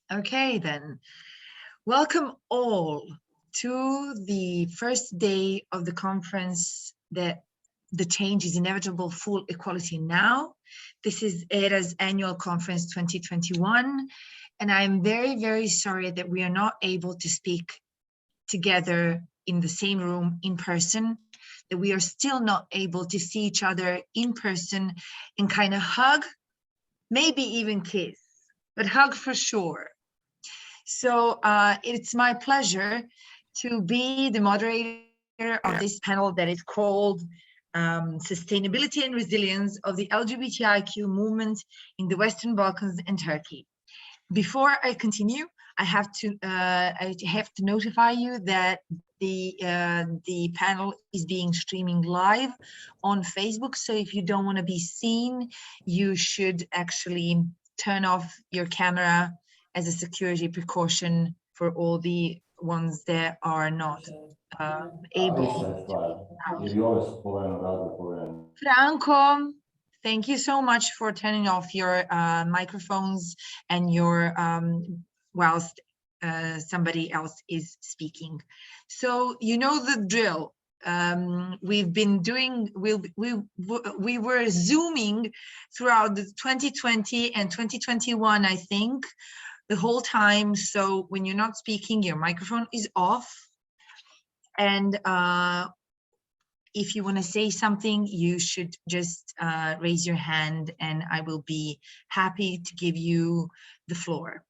Okay, then. Welcome all to the first day of the conference that the change is inevitable, full equality now. This is ERA's annual conference 2021, and I'm very, very sorry that we are not able to speak together in the same room in person, that we are still not able to see each other in person and kind of hug, maybe even kiss, but hug for sure. So it's my pleasure to be the moderator of this panel that is called Sustainability and Resilience of the LGBTIQ Movement in the Western Balkans and Turkey. Before I continue, I have to notify you that the panel is being streaming live on Facebook. So if you don't want to be seen, you should actually turn off your camera as a security precaution for all the ones that are not able to be out. Franco, thank you so much for turning off your microphones and your whilst somebody else is speaking. So you know the drill. We've been doing, we were Zooming throughout the 2020 and 2021, I think, the whole time. So when you're not speaking, your microphone is off. And if you want to say something, you should just raise your hand and I will be happy to give you the floor.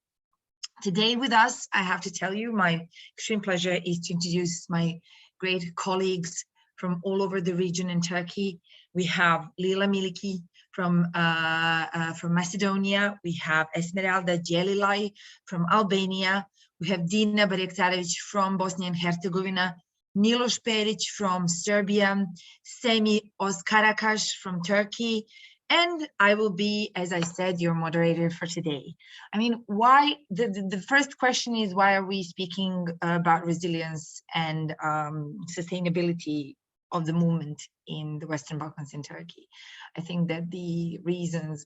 Today with us, I have to tell you, my extreme pleasure is to introduce my great colleagues from all over the region in Turkey. We have Lila Miliki from Macedonia. We have Esmeralda Jelilay from Albania. We have Dina Barjektarevic from Bosnia and Herzegovina. Miloš Perić from Serbia. Semi Oskarakash from Turkey. And I will be, as I said, your moderator for today. I mean, why, the first question is, why are we speaking about resilience and sustainability of the movement in the Western Balkans and Turkey? I think that the reasons,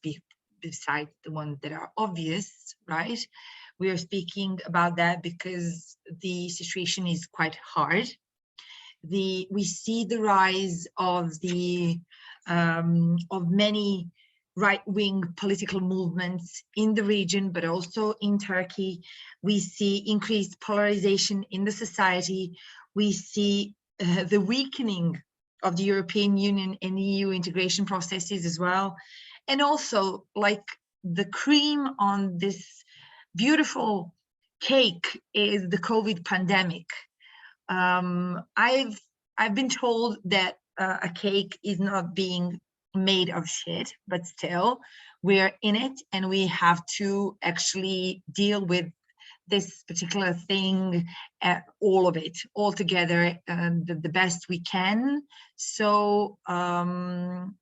besides the ones that are obvious, right? We are speaking about that because the situation is quite hard. We see the rise of many right-wing political movements in the region, but also in Turkey. We see increased polarization in the society. We see the weakening of the European Union and EU integration processes as well. And also, like the cream on this beautiful cake is the COVID pandemic. I've been told that a cake is not being made of shit, but still we're in it and we have to actually deal with this particular thing, all of it, all together, the best we can. So, Franco,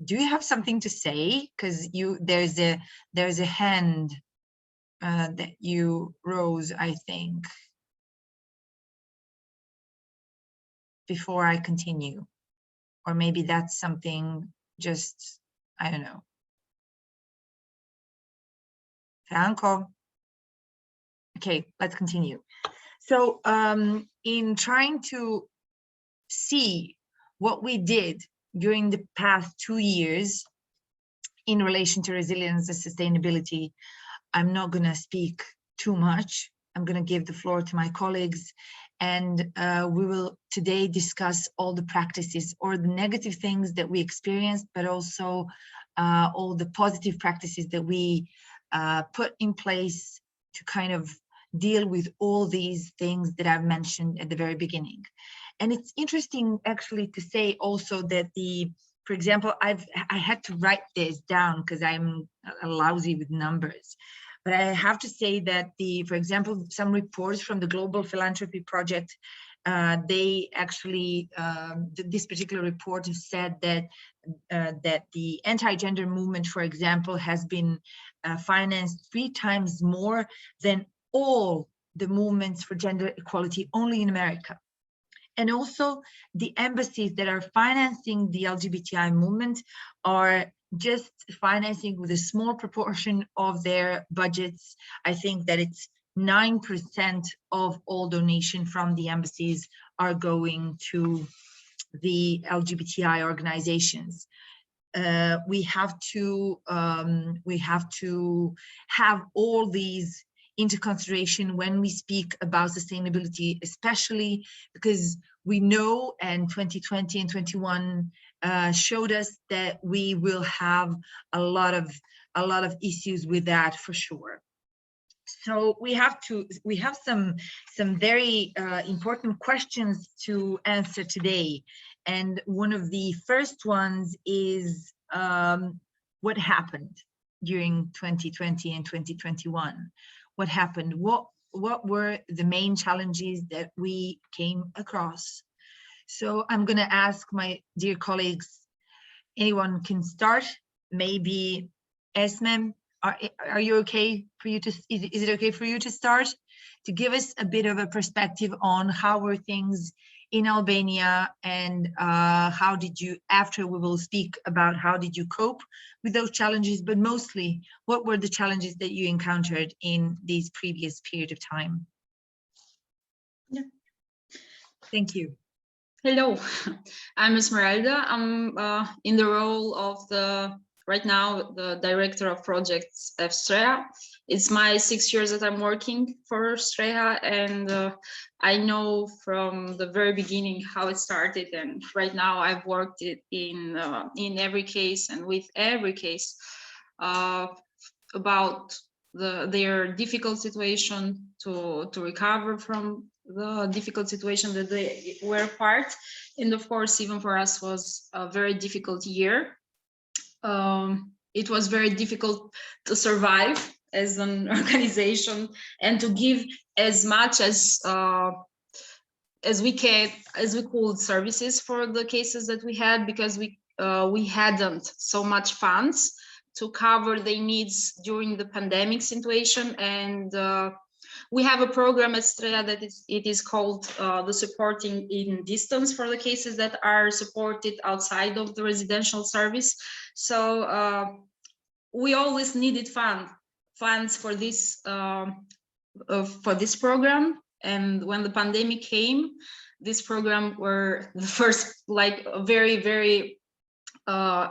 do you have something to say? Because there's a hand that you rose, I think, before I continue, or maybe that's something just, I don't know. Franco. Okay, let's continue. So in trying to see what we did during the past 2 years in relation to resilience and sustainability, I'm not going to speak too much. I'm going to give the floor to my colleagues, and we will today discuss all the practices or the negative things that we experienced, but also all the positive practices that we put in place to kind of deal with all these things that I've mentioned at the very beginning. And it's interesting actually to say also that for example, I had to write this down because I'm lousy with numbers. But I have to say that for example, some reports from the Global Philanthropy Project, they actually, this particular report has said that the anti-gender movement, for example, has been financed 3 times more than all the movements for gender equality only in America. And also the embassies that are financing the LGBTI movement are just financing with a small proportion of their budgets. I think that it's 9% of all donation from the embassies are going to the LGBTI organizations. We have to have all these into consideration when we speak about sustainability, especially because we know, and 2020 and 21 showed us that we will have a lot of issues with that for sure. So we have some very important questions to answer today. And one of the first ones is what happened during 2020 and 2021? What happened? What were the main challenges that we came across? So I'm going to ask my dear colleagues, anyone can start, maybe Esmem, are you okay for you to, is it okay for you to start, to give us a bit of a perspective on how were things in Albania, and how did you, after we will speak about how did you cope with those challenges, but mostly what were the challenges that you encountered in this previous period of time? Yeah. Thank you. Hello, I'm Esmeralda. I'm in the role of right now, the director of projects at STREA. It's my 6 years that I'm working for STREA, and I know from the very beginning how it started. And right now I've worked in every case and with every case about their difficult situation to recover from the difficult situation that they were part. And of course, even for us was a very difficult year. It was very difficult to survive as an organization and to give as much as we could services for the cases that we had, because we hadn't so much funds to cover their needs during the pandemic situation. And we have a program at STREA that it is called the supporting in distance for the cases that are supported outside of the residential service. So we always needed funds for this program. And when the pandemic came, this program were the first, like, very, very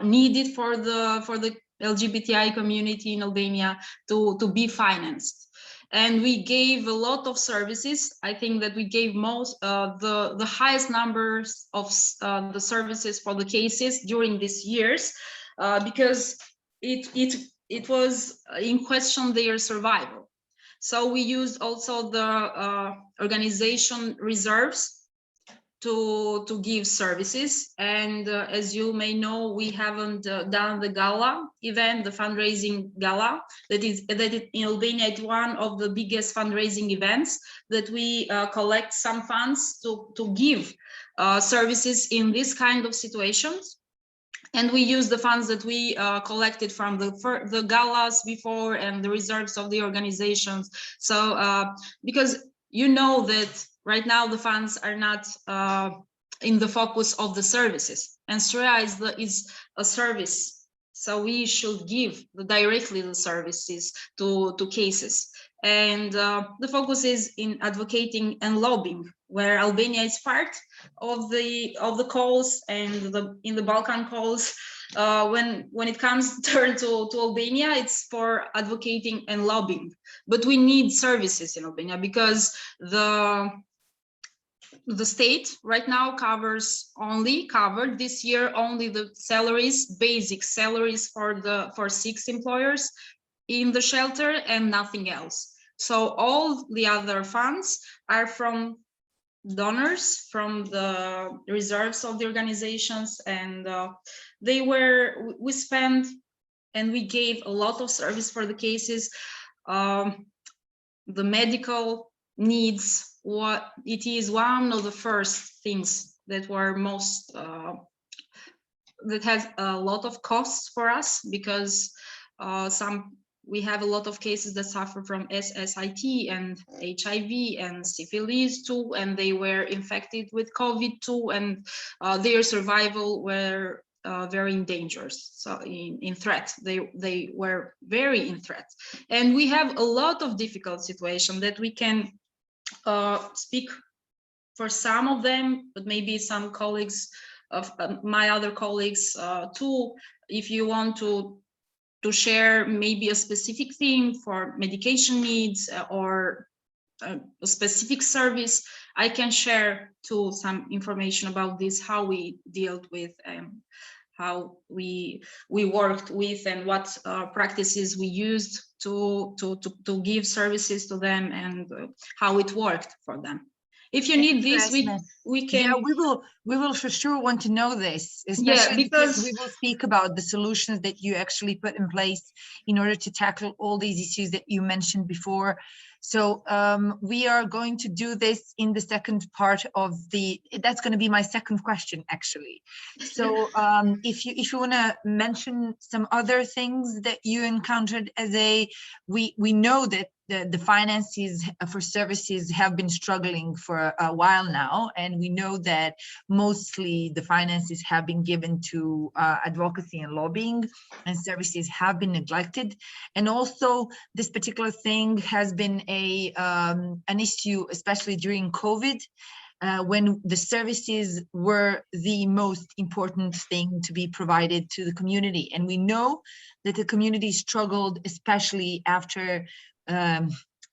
needed for the LGBTI community in Albania to be financed. And we gave a lot of services. I think that we gave the highest numbers of the services for the cases during these years, because it was in question their survival. So we used also the organization reserves to give services. And as you may know, we haven't done the gala event, the fundraising gala, that in Albania, it's one of the biggest fundraising events that we collect some funds to give services in this kind of situations. And we use the funds that we collected from the galas before and the reserves of the organizations. So because you know that right now the funds are not in the focus of the services, and STREA is a service, so we should give directly the services to cases. And the focus is in advocating and lobbying, where Albania is part of the calls, and in the Balkan calls, when it comes turn to Albania, it's for advocating and lobbying. But we need services in Albania, because the state right now covered this year only the salaries, basic salaries for 6 employers in the shelter, and nothing else. So all the other funds are from donors, from the reserves of the organizations, and we spent and we gave a lot of service for the cases. The medical needs, what it is one of the first things that were most that has a lot of costs for us, because we have a lot of cases that suffer from SSIT and HIV and syphilis too, and they were infected with COVID too, and their survival were very in danger, so in threat. They were very in threat, and we have a lot of difficult situations that we can speak for some of them, but maybe some colleagues of my other colleagues too, if you want to share maybe a specific theme for medication needs or a specific service, I can share too some information about this, how we dealt with how we worked with, and what practices we used to give services to them, and how it worked for them. If you need this, we can. Yeah, we will for sure want to know this, especially because we will speak about the solutions that you actually put in place in order to tackle all these issues that you mentioned before. So we are going to do this in the second part of that's going to be my second question, actually. So if you want to mention some other things that you encountered as we know that the finances for services have been struggling for a while now, and we know that mostly the finances have been given to advocacy and lobbying, and services have been neglected. And also this particular thing has been an issue, especially during COVID, when the services were the most important thing to be provided to the community. And we know that the community struggled, especially after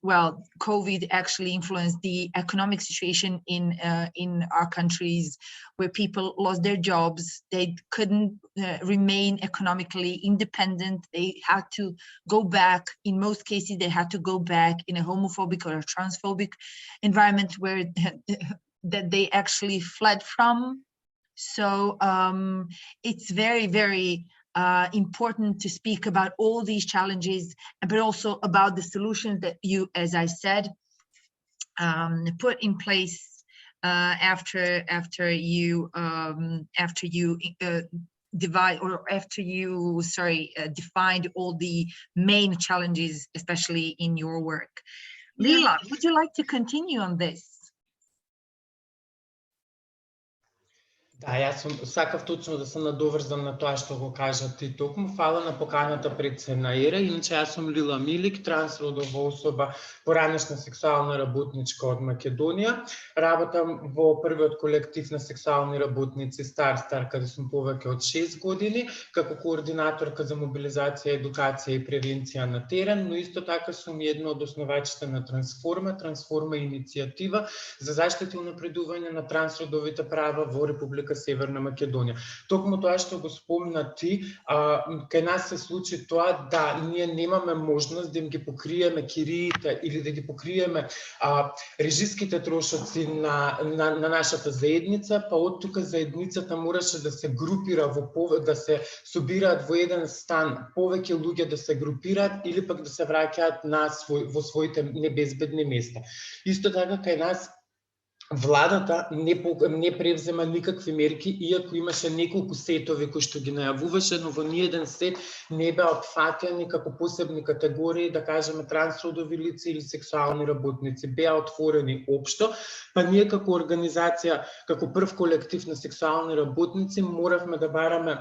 well, COVID actually influenced the economic situation in our countries, where people lost their jobs. They couldn't remain economically independent. They had to go back. In most cases, they had to go back in a homophobic or a transphobic environment where that they actually fled from. So it's very, very important to speak about all these challenges, but also about the solutions that you, as I said, put in place after you defined all the main challenges, especially in your work. Yeah. Lila, would you like to continue on this? Да, јас сакав точно да се надоврзам на тоа што го кажа ти токму. Фала на поканата пред се наира. Иначе јас сум Лила Милик, трансродова особа, поранешна сексуална работничка од Македонија. Работам во првиот колектив на сексуални работници Стар, каде сум повеќе од 6 години, како координаторка за мобилизација, едукација и превенција на терен, но исто така сум една од основачите на Трансформа иницијатива за заштита и унапредување на трансродовите права во Република Северна Македонија. Токму тоа што го спомна ти, кај нас се случи тоа да ние немаме можност да им ги покриеме кириите или да ги покриеме режиските трошоци на нашата заедница, па од тука заедницата мораше да се групира да се собираат во еден стан, повеќе луѓе да се групираат или пак да се враќаат во своите небезбедни места. Исто така кај нас владата не превзема никакви мерки, иако имаше неколку сетови кои што ги најавуваше, но во ниеден сет не беа опфатени како посебни категории, да кажеме трансродови лица или сексуални работници. Беа отворени општо, па ние како организација, како прв колектив на сексуални работници, моравме да бараме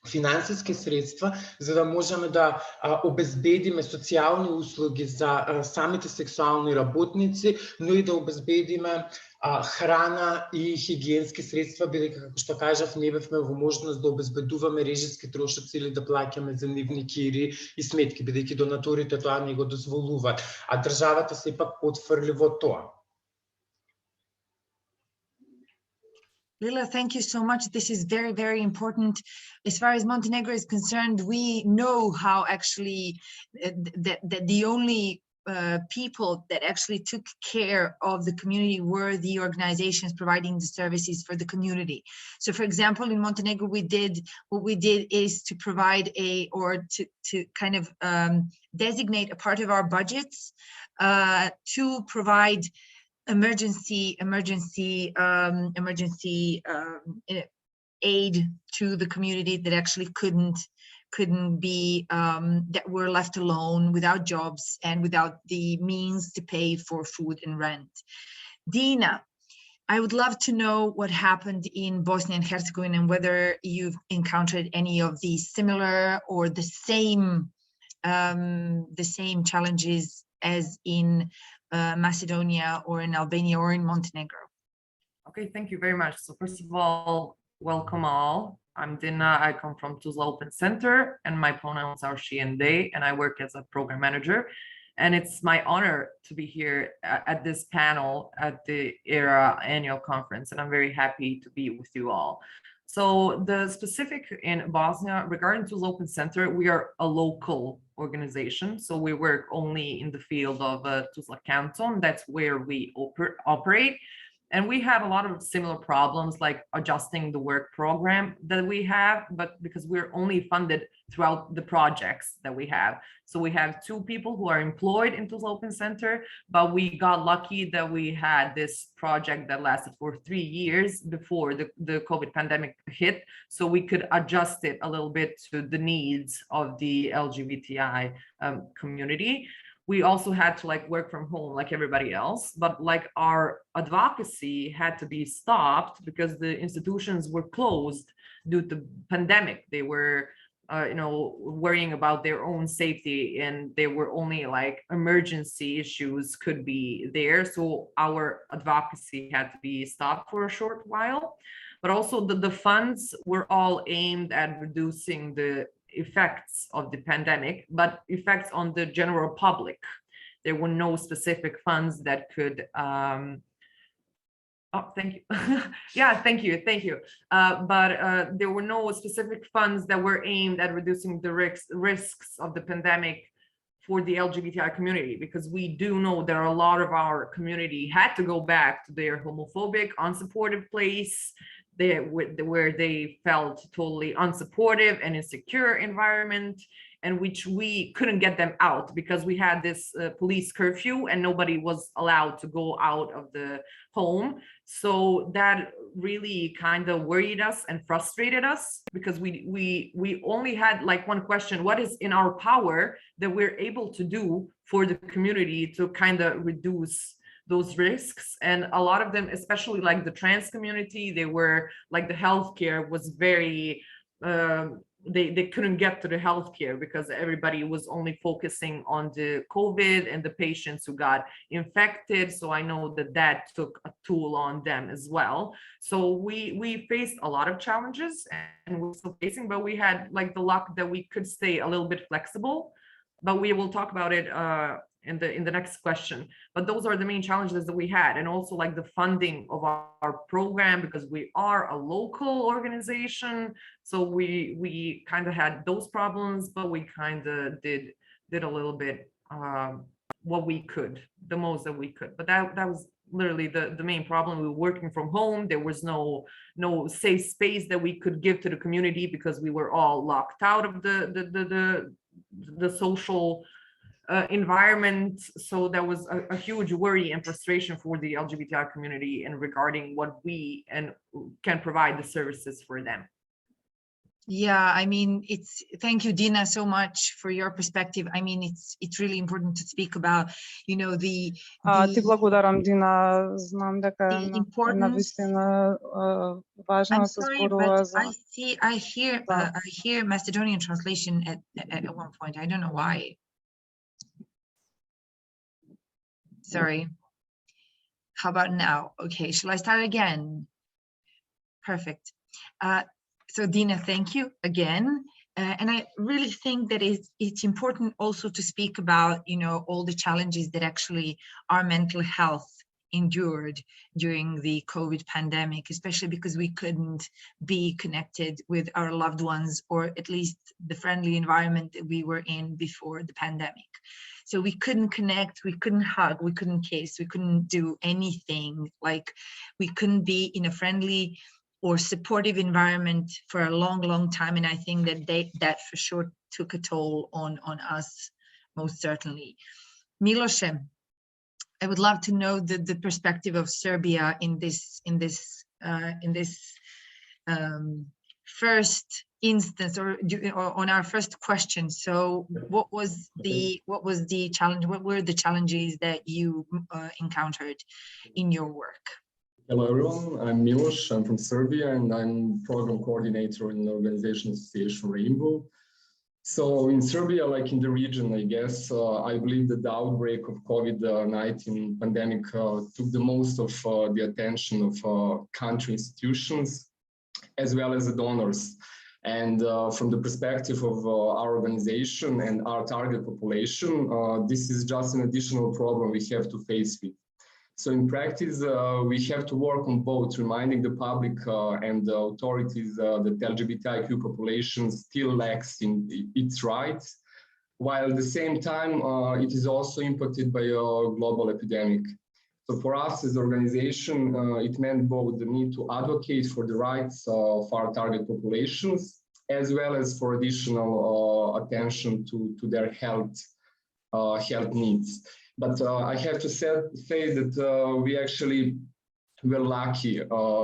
финансиски средства, за да можеме да обезбедиме социјални услуги за самите сексуални работници, но и да обезбедиме храна и хигиенски средства, бидејќи, како што кажав, не бевме во можност да обезбедуваме режиски трошоци или да плаќаме за нивни кири и сметки, бидејќи донаторите тоа не го дозволуваат, а државата се пак потфрли во тоа. Lila, thank you so much. This is very, very important. As far as Montenegro is concerned, we know how actually that the only people that actually took care of the community were the organizations providing the services for the community. So, for example, in Montenegro, what we did is to provide to kind of designate a part of our budgets to provide emergency aid to the community that actually couldn't be that were left alone without jobs and without the means to pay for food and rent. Dina, I would love to know what happened in Bosnia and Herzegovina and whether you've encountered any of these similar or the same challenges as in Macedonia or in Albania or in Montenegro. Okay, thank you very much. So first of all, welcome all. I'm Dina, I come from Tuzla Open Center and my pronouns are she and they, and I work as a program manager. And it's my honor to be here at this panel at the ERA annual conference, and I'm very happy to be with you all. So the specific in Bosnia regarding Tuzla Open Center, we are a local organization. So we work only in the field of Tuzla Canton. That's where we operate. And we have a lot of similar problems like adjusting the work program that we have, but because we're only funded throughout the projects that we have. So we have 2 people who are employed in Tuzla Open Center, but we got lucky that we had this project that lasted for 3 years before the COVID pandemic hit. So we could adjust it a little bit to the needs of the LGBTI community. We also had to work from home like everybody else, but our advocacy had to be stopped because the institutions were closed due to pandemic. They were, worrying about their own safety, and they were only emergency issues could be there. So our advocacy had to be stopped for a short while, but also the funds were all aimed at reducing the effects of the pandemic, but effects on the general public. There were no specific funds that could thank you. Yeah, thank you. But there were no specific funds that were aimed at reducing the risks of the pandemic for the LGBTI community, because we do know that a lot of our community had to go back to their homophobic, unsupportive place, where they felt totally unsupportive and insecure environment, and which we couldn't get them out because we had this police curfew and nobody was allowed to go out of the home. So that really kind of worried us and frustrated us, because we only had one question: what is in our power that we're able to do for the community to kind of reduce those risks? And a lot of them, especially the trans community, they were the healthcare was very they couldn't get to the healthcare because everybody was only focusing on the COVID and the patients who got infected. So I know that took a toll on them as well. So we faced a lot of challenges, and we're still facing, but we had the luck that we could stay a little bit flexible. But we will talk about it in the next question. But those are the main challenges that we had, and also the funding of our program, because we are a local organization. So we kind of had those problems, but we kind of did a little bit what we could, the most that we could. But that was literally the main problem. We were working from home. There was no safe space that we could give to the community because we were all locked out of the social environment. So there was a huge worry and frustration for the LGBTI community in regarding what we can provide the services for them. Yeah, I mean, thank you, Dina, so much for your perspective. I mean, it's really important to speak about, the Ти благодарам, Дина. Знам дека е навистина важно да се зборува за... I hear Macedonian translation at one point. I don't know why. Sorry. How about now? Okay, shall I start again? Perfect. So Dina, thank you again. And I really think that it's important also to speak about, all the challenges that actually our mental health endured during the COVID pandemic, especially because we couldn't be connected with our loved ones, or at least the friendly environment that we were in before the pandemic. So we couldn't connect, we couldn't hug, we couldn't kiss, we couldn't do anything. We couldn't be in a friendly or supportive environment for a long, long time. And I think that for sure took a toll on us, most certainly. Miloše, I would love to know the perspective of Serbia in this first instance, or on our first question. So what was the challenge? What were the challenges that you encountered in your work? Hello everyone, I'm Miloš, I'm from Serbia and I'm program coordinator in the organization association Rainbow. So in Serbia, like in the region, I guess, I believe that the outbreak of COVID-19 pandemic took the most of the attention of country institutions as well as the donors. And from the perspective of our organization and our target population, this is just an additional problem we have to face with. So in practice, we have to work on both, reminding the public and the authorities that the LGBTIQ population still lacks in its rights, while at the same time, it is also impacted by a global epidemic. So for us as an organization, it meant both the need to advocate for the rights of our target populations, as well as for additional attention to their health needs. But I have to say that we actually were lucky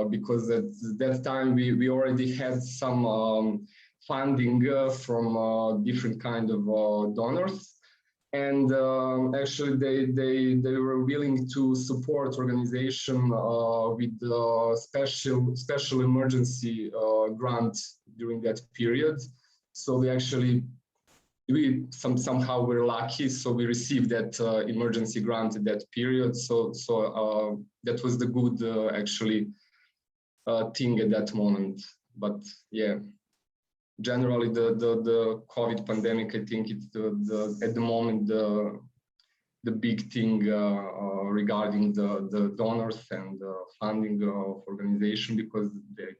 because at that time we already had some funding from different kind of donors. And actually they were willing to support organization with special emergency grant during that period. So we somehow were lucky, so we received that emergency grant at that period. So that was the good actually thing at that moment. But yeah, generally the COVID pandemic, I think it's at the moment the big thing regarding the donors and funding of organization, because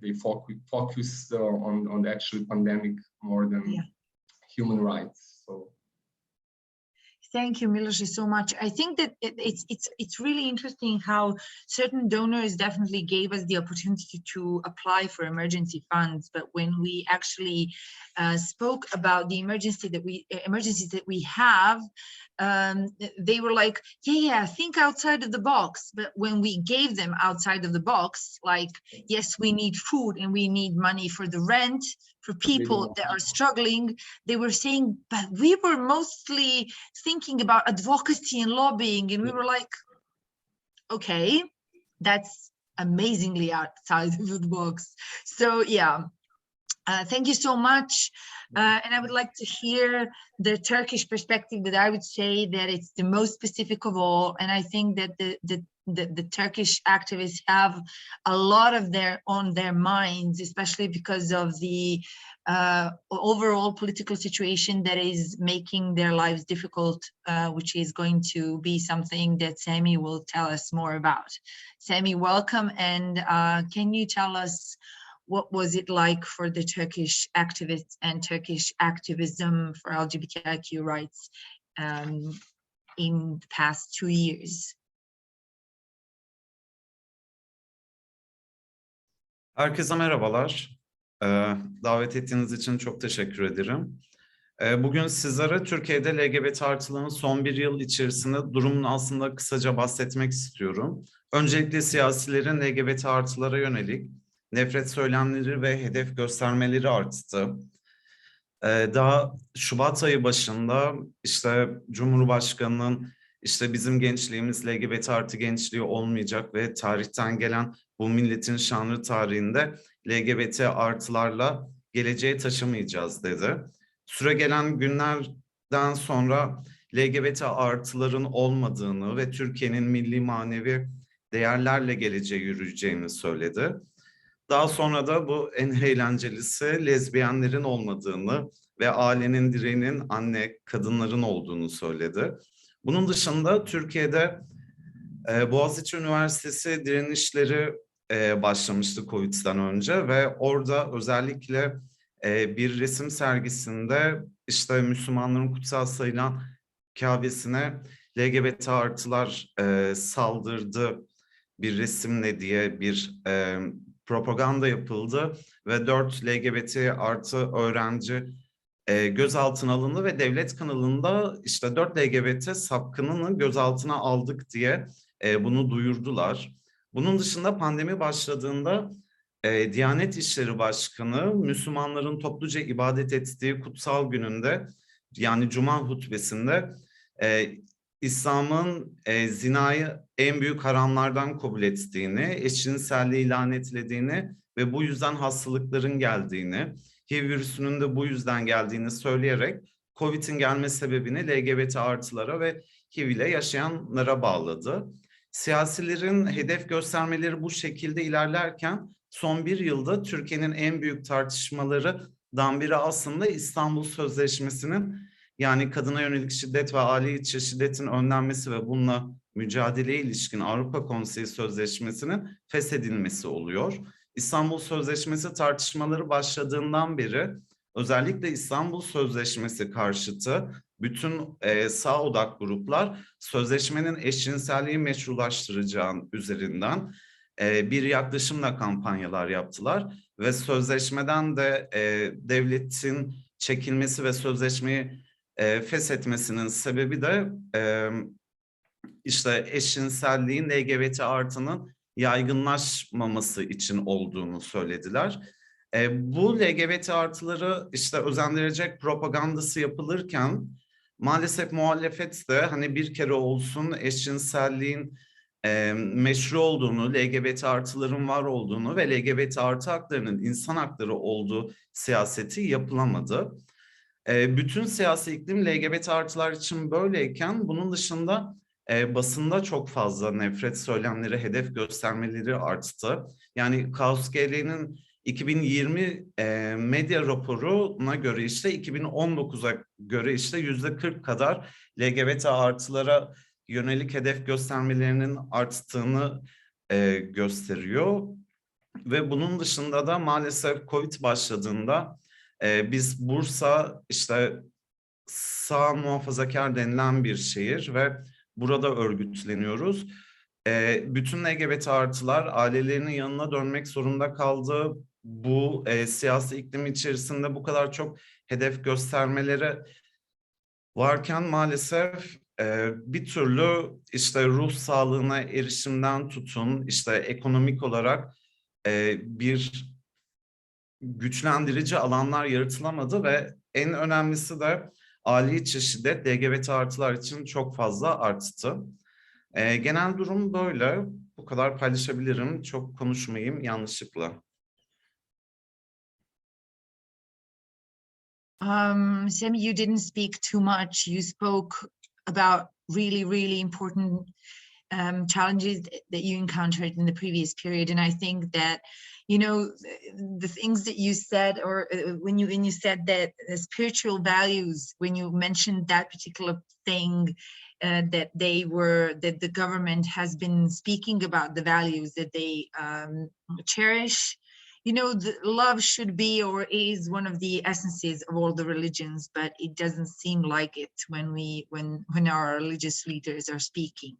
they focus on the actual pandemic more than human rights. So thank you, Miloš, so much. I think that it's really interesting how certain donors definitely gave us the opportunity to apply for emergency funds, but when we actually spoke about the emergencies that we have, they were like, yeah, think outside of the box. But when we gave them outside of the box, like, yes, we need food and we need money for the rent, for people that are struggling, they were saying, but we were mostly thinking about advocacy and lobbying. And we were like, okay, that's amazingly outside of the box. So yeah, thank you so much. And I would like to hear the Turkish perspective, that I would say that it's the most specific of all. And I think that the Turkish activists have a lot of on their minds, especially because of the overall political situation that is making their lives difficult, which is going to be something that Sami will tell us more about. Sami, welcome. And can you tell us what was it like for the Turkish activists and Turkish activism for LGBTIQ rights in the past 2 years? Herkese merhabalar. Davet ettiğiniz için çok teşekkür ederim. Bugün sizlere Türkiye'de LGBT artıların son bir yıl içerisinde durumun aslında kısaca bahsetmek istiyorum. Öncelikle siyasilerin LGBT artılara yönelik nefret söylemleri ve hedef göstermeleri arttı. Daha Şubat ayı başında işte Cumhurbaşkanı'nın bizim gençliğimiz LGBT artı gençliği olmayacak ve tarihten gelen bu milletin şanlı tarihinde LGBT artılarla geleceğe taşımayacağız dedi. Süre gelen günlerden sonra LGBT artıların olmadığını ve Türkiye'nin milli manevi değerlerle geleceğe yürüyeceğini söyledi. Daha sonra da bu en eğlencelisi lezbiyenlerin olmadığını ve ailenin direğinin anne, kadınların olduğunu söyledi. Bunun dışında Türkiye'de Boğaziçi Üniversitesi direnişleri başlamıştı COVID'den önce ve orada özellikle bir resim sergisinde Müslümanların kutsal sayılan Kabe'sine LGBT artılar saldırdı bir resimle diye bir propaganda yapıldı ve 4 LGBT artı öğrenci gözaltına alındı ve devlet kanalında 4 LGBT sapkınını gözaltına aldık diye bunu duyurdular. Bunun dışında pandemi başladığında Diyanet İşleri Başkanı Müslümanların topluca ibadet ettiği kutsal gününde, yani Cuma hutbesinde İslam'ın zinayı en büyük haramlardan kabul ettiğini, eşcinselliği lanetlediğini ve bu yüzden hastalıkların geldiğini, HIV virüsünün de bu yüzden geldiğini söyleyerek COVID'in gelme sebebini LGBT artılara ve HIV ile yaşayanlara bağladı. Siyasilerin hedef göstermeleri bu şekilde ilerlerken son bir yılda Türkiye'nin en büyük tartışmalarından biri aslında İstanbul Sözleşmesi'nin, yani kadına yönelik şiddet ve aile içi şiddetin önlenmesi ve bununla mücadeleye ilişkin Avrupa Konseyi Sözleşmesi'nin feshedilmesi oluyor. İstanbul Sözleşmesi tartışmaları başladığından beri özellikle İstanbul Sözleşmesi karşıtı bütün sağ odak gruplar sözleşmenin eşcinselliği meşrulaştıracağı üzerinden bir yaklaşımla kampanyalar yaptılar ve sözleşmeden de devletin çekilmesi ve sözleşmeyi feshetmesinin sebebi de işte eşcinselliğin LGBT artının yaygınlaşmaması için olduğunu söylediler. Bu LGBT artıları işte özendirecek propagandası yapılırken maalesef muhalefet de hani bir kere olsun eşcinselliğin meşru olduğunu, LGBT artıların var olduğunu ve LGBT artı haklarının insan hakları olduğu siyaseti yapılamadı. Bütün siyasi iklim LGBT artılar için böyleyken bunun dışında basında çok fazla nefret söylemleri, hedef göstermeleri arttı. Yani Kaos GL'nin 2020 medya raporuna göre işte 2019'a göre işte %40 kadar LGBT artılara yönelik hedef göstermelerinin arttığını gösteriyor. Ve bunun dışında da maalesef COVID başladığında biz Bursa işte sağ muhafazakar denilen bir şehir ve burada örgütleniyoruz. Bütün LGBT artılar ailelerinin yanına dönmek zorunda kaldı. Bu siyasi iklim içerisinde bu kadar çok hedef göstermeleri varken maalesef bir türlü işte ruh sağlığına erişimden tutun, işte ekonomik olarak bir güçlendirici alanlar yaratılamadı ve en önemlisi de aile içi şiddet LGBT artılar için çok fazla arttı. Genel durum böyle. Bu kadar paylaşabilirim. Çok konuşmayayım yanlışlıkla. Semi, you didn't speak too much. You spoke about really important challenges that you encountered in the previous period, and I think that, you know, the things that you said, or when you said that spiritual values, when you mentioned that particular thing, that the government has been speaking about the values that they cherish. You know, love should be or is one of the essences of all the religions, but it doesn't seem like it when our religious leaders are speaking.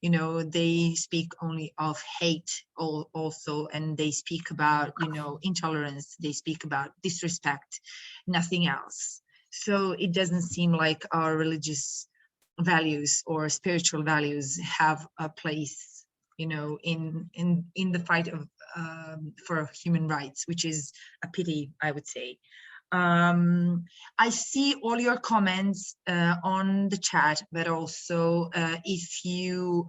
You know, they speak only of hate also, and they speak about, you know, intolerance, they speak about disrespect, nothing else. So it doesn't seem like our religious values or spiritual values have a place, you know, in the fight of for human rights, which is a pity, I would say. I see all your comments on the chat, but also if you,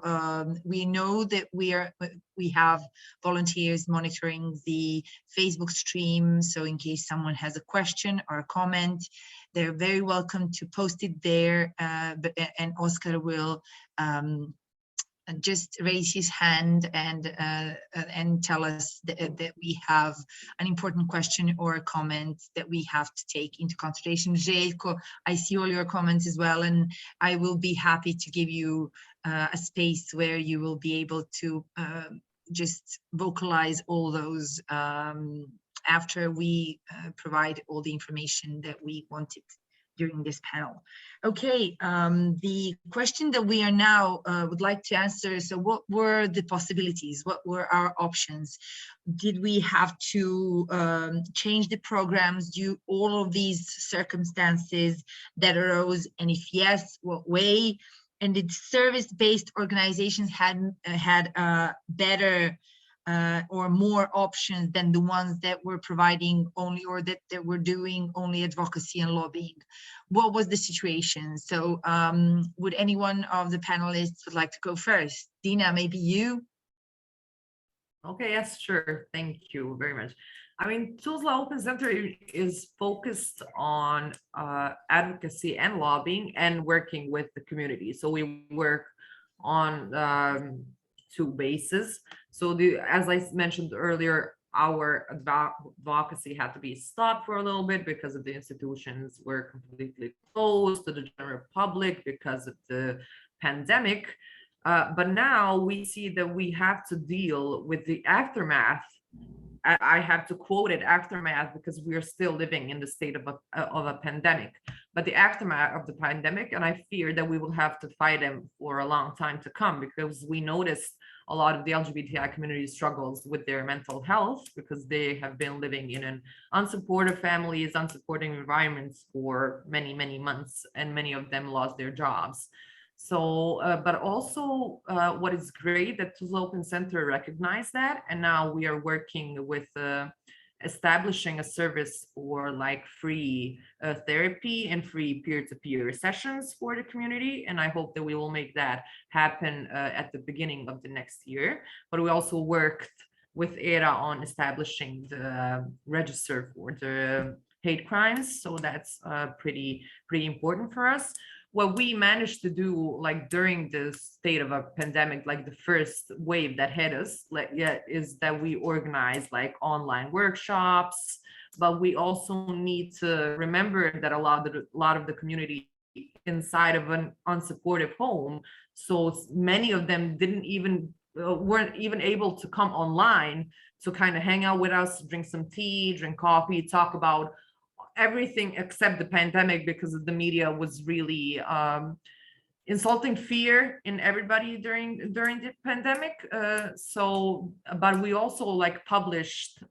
we know that we have volunteers monitoring the Facebook stream. So in case someone has a question or a comment, they're very welcome to post it there. And Oscar will just raise his hand and tell us that we have an important question or a comment that we have to take into consideration. Jelko, I see all your comments as well, and I will be happy to give you a space where you will be able to just vocalize all those after we provide all the information that we wanted during this panel. Okay, the question that we are now would like to answer, so what were the possibilities? What were our options? Did we have to change the programs due all of these circumstances that arose? And if yes, what way? And did service-based organizations had a better or more options than the ones that were providing only, or that were doing only advocacy and lobbying? What was the situation? So would anyone of the panelists would like to go first? Dina, maybe you? Okay, yes, sure. Thank you very much. I mean, Tuzla Open Center is focused on advocacy and lobbying and working with the community. So we work on two bases. So as I mentioned earlier, our advocacy had to be stopped for a little bit because of the institutions were completely closed to the general public because of the pandemic. But now we see that we have to deal with the aftermath. I have to quote it, aftermath, because we are still living in the state of a pandemic, but the aftermath of the pandemic, and I fear that we will have to fight them for a long time to come, because we noticed a lot of the LGBTI community struggles with their mental health because they have been living in an unsupportive families, unsupporting environments for many, many months, and many of them lost their jobs. So, but also what is great that Tuzla Open Center recognized that, and now we are working with establishing a service for like free therapy and free peer-to-peer sessions for the community. And I hope that we will make that happen at the beginning of the next year. But we also worked with ERA on establishing the register for the hate crimes. So that's pretty important for us. What we managed to do, like during the state of a pandemic, like the first wave that hit us, is that we organized like online workshops, but we also need to remember that a lot of the community inside of an unsupportive home, so many of them weren't even able to come online to kind of hang out with us, drink some tea, drink coffee, talk about everything except the pandemic, because the media was really insulting fear in everybody during the pandemic. But we also like published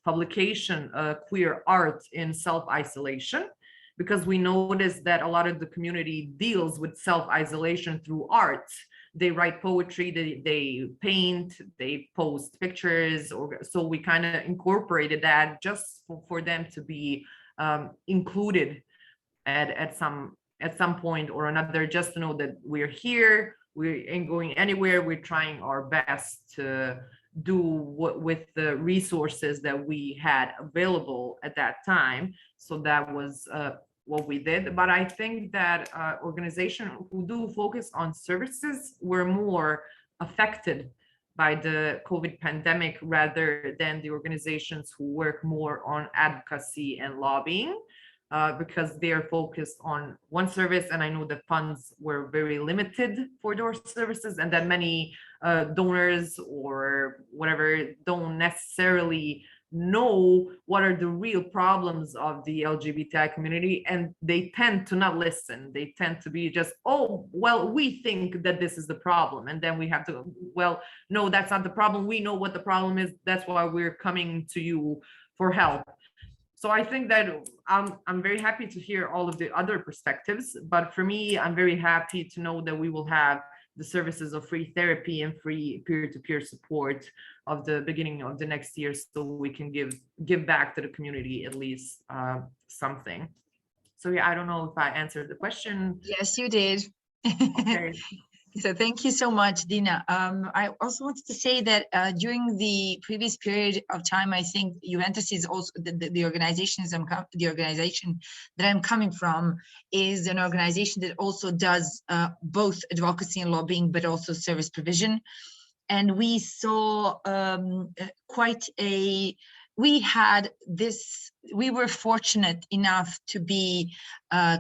publication queer art in self-isolation, because we noticed that a lot of the community deals with self-isolation through art. They write poetry, they paint, they post pictures, so we kind of incorporated that just for them to be included at some point or another, just to know that we're here, we ain't going anywhere, we're trying our best to do what with the resources that we had available at that time. So that was what we did. But I think that organizations who do focus on services were more affected by the COVID pandemic rather than the organizations who work more on advocacy and lobbying, because they are focused on one service. And I know the funds were very limited for those services, and that many donors or whatever don't necessarily know what are the real problems of the LGBTI community, and they tend to not listen. They tend to be just, oh, well, we think that this is the problem, and then we have to, well, no, that's not the problem. We know what the problem is. That's why we're coming to you for help. So I think that I'm very happy to hear all of the other perspectives, but for me, I'm very happy to know that we will have the services of free therapy and free peer-to-peer support of the beginning of the next year, so we can give back to the community at least something. So yeah, I don't know if I answered the question. Yes, you did. Okay. So thank you so much, Dina. I also wanted to say that during the previous period of time, I think Juventus is also the organization that I'm coming from is an organization that also does both advocacy and lobbying, but also service provision. And we saw we were fortunate enough to be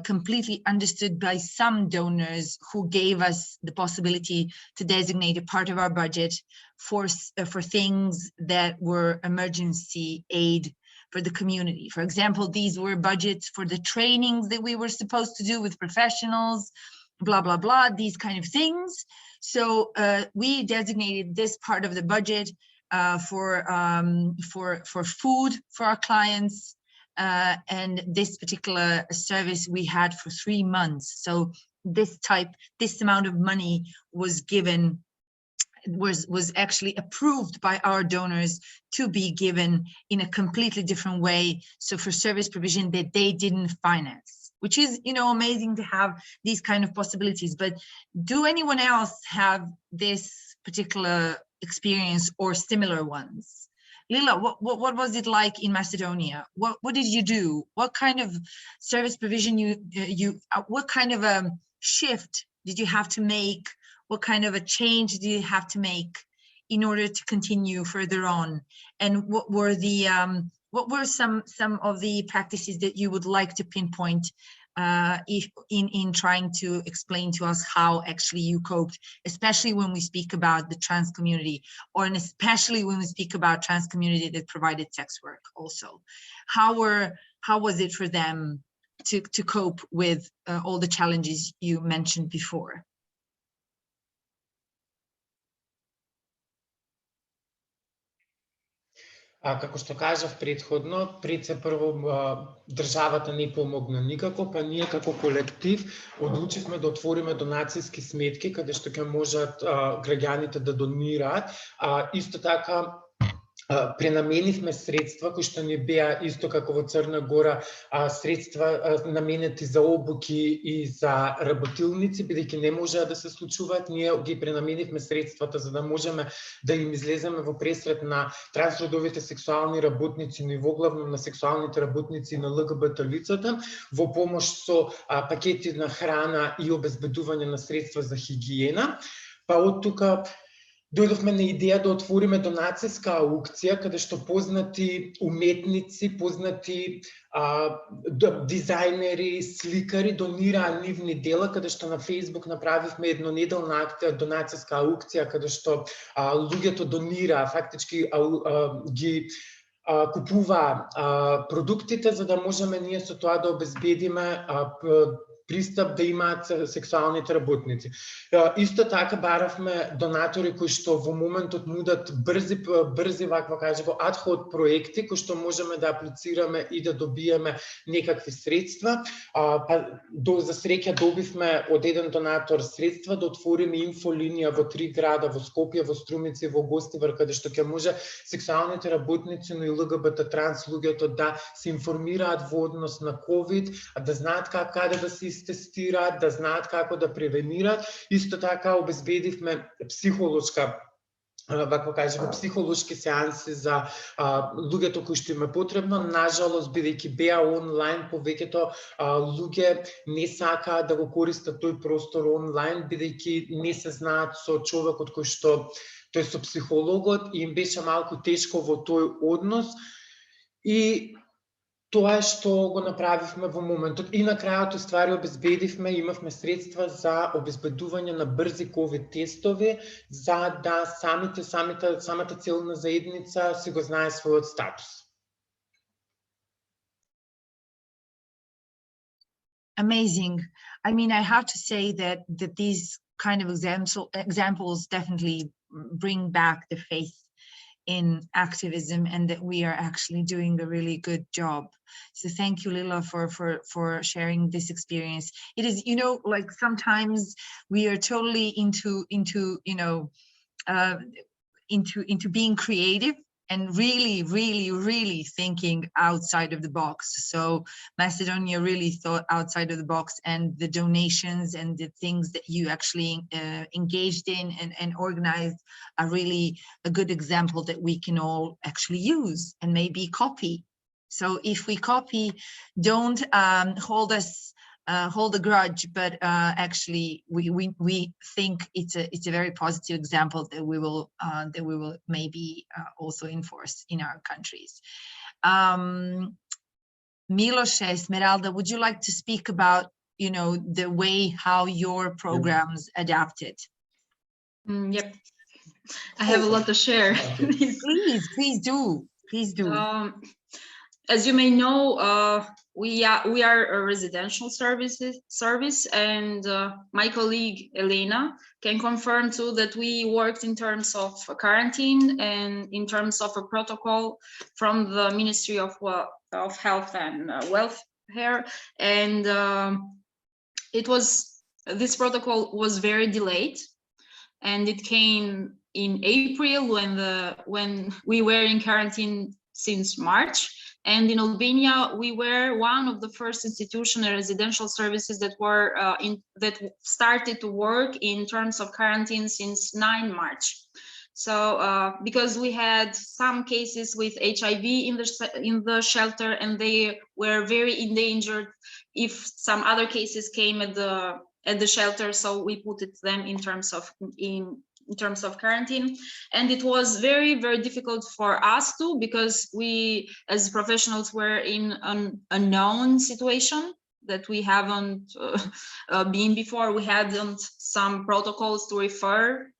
completely understood by some donors who gave us the possibility to designate a part of our budget for things that were emergency aid for the community. For example, these were budgets for the trainings that we were supposed to do with professionals, blah, blah, blah, these kind of things. So we designated this part of the budget for food for our clients, and this particular service we had for 3 months. So this amount of money was given was actually approved by our donors to be given in a completely different way. So for service provision that they didn't finance, which is, you know, amazing to have these kind of possibilities. But do anyone else have this particular experience or similar ones? Lila, what was it like in Macedonia? What did you do? What kind of service provision what kind of a shift did you have to make? What kind of a change did you have to make in order to continue further on? And what were the some of the practices that you would like to pinpoint in trying to explain to us how actually you coped, especially when we speak about the trans community, or especially when we speak about trans community that provided sex work also? How was it for them to cope with all the challenges you mentioned before? Како што кажав претходно, пред се прво државата не помогна никако, па ние како колектив одлучивме да отвориме донацијски сметки каде што ќе можат граѓаните да донираат. Исто така пренаменивме средства кои што ни беа исто како во Црна Гора средства наменети за обуки и за работилници, бидејќи не можеа да се случуваат. Ние ги пренаменивме средствата за да можеме да им излеземе во пресрет на трансродовите сексуални работници, но и воглавно на сексуалните работници на ЛГБТ лицата, во помош со пакети на храна и обезбедување на средства за хигиена. Па од тука дојдовме на идеја да отвориме донацијска аукција, каде што познати уметници, познати дизајнери, сликари донираа нивни дела, каде што на Facebook направивме еднонеделна донацијска аукција, каде што луѓето донираа, фактички ги купуваа продуктите, за да можеме ние со тоа да обезбедиме пристап да имаат сексуалните работници. Исто така баравме донатори кои што во моментот нудат брзи ваква кажево адход проекти кои што можеме да аплицираме и да добиеме некакви средства. За среќа добивме од еден донатор средства да отвориме инфолинија во 3 града, во Скопје, во Струмица и во Гостивар, каде што ќе може сексуалните работници, но и ЛГБТ транс луѓето да се информираат во однос на ковид, да знаат каде да се тестираат, да знаат како да превенираат. Исто така обезбедивме психолошка вакво кажеме психолошки сеанси за луѓето кои што им е потребно. Нажалост, бидејќи беа онлайн, повеќето луѓе не сакаат да го користат тој простор онлайн, бидејќи не се знаат со човекот кој што тој со психологот и им беше малку тешко во тој однос. И тоа е што го направивме во моментот. И на крајот ствари обезбедивме, имавме средства за обезбедување на брзи ковид тестови, за да самата целна заедница си го знае својот статус. Amazing. I mean, I have to say that these kind of examples definitely bring back the faith in activism, and that we are actually doing a really good job. So thank you, Lila, for sharing this experience. It is, you know, like sometimes we are totally into you know, into being creative and really thinking outside of the box. So Macedonia really thought outside of the box, and the donations and the things that you actually engaged in and organized are really a good example that we can all actually use and maybe copy. So if we copy, don't hold a grudge, but actually we think it's a very positive example that we will maybe also enforce in our countries. Miloš, Esmeralda, would you like to speak about, you know, the way how your programs adapted? Yep, I have a lot to share. Please do. As you may know, we are a residential service, and my colleague Elena can confirm too that we worked in terms of quarantine and in terms of a protocol from the Ministry of Health and Welfare, and this protocol was very delayed, and it came in April when we were in quarantine since March. And in Albania, we were one of the first institutional residential services that were that started to work in terms of quarantine since 9 March. So because we had some cases with HIV in the shelter, and they were very endangered if some other cases came at the shelter, so we put them in terms of quarantine. And it was very, very difficult for us too, because we as professionals were in an unknown situation that we haven't been before. We hadn't some protocols to refer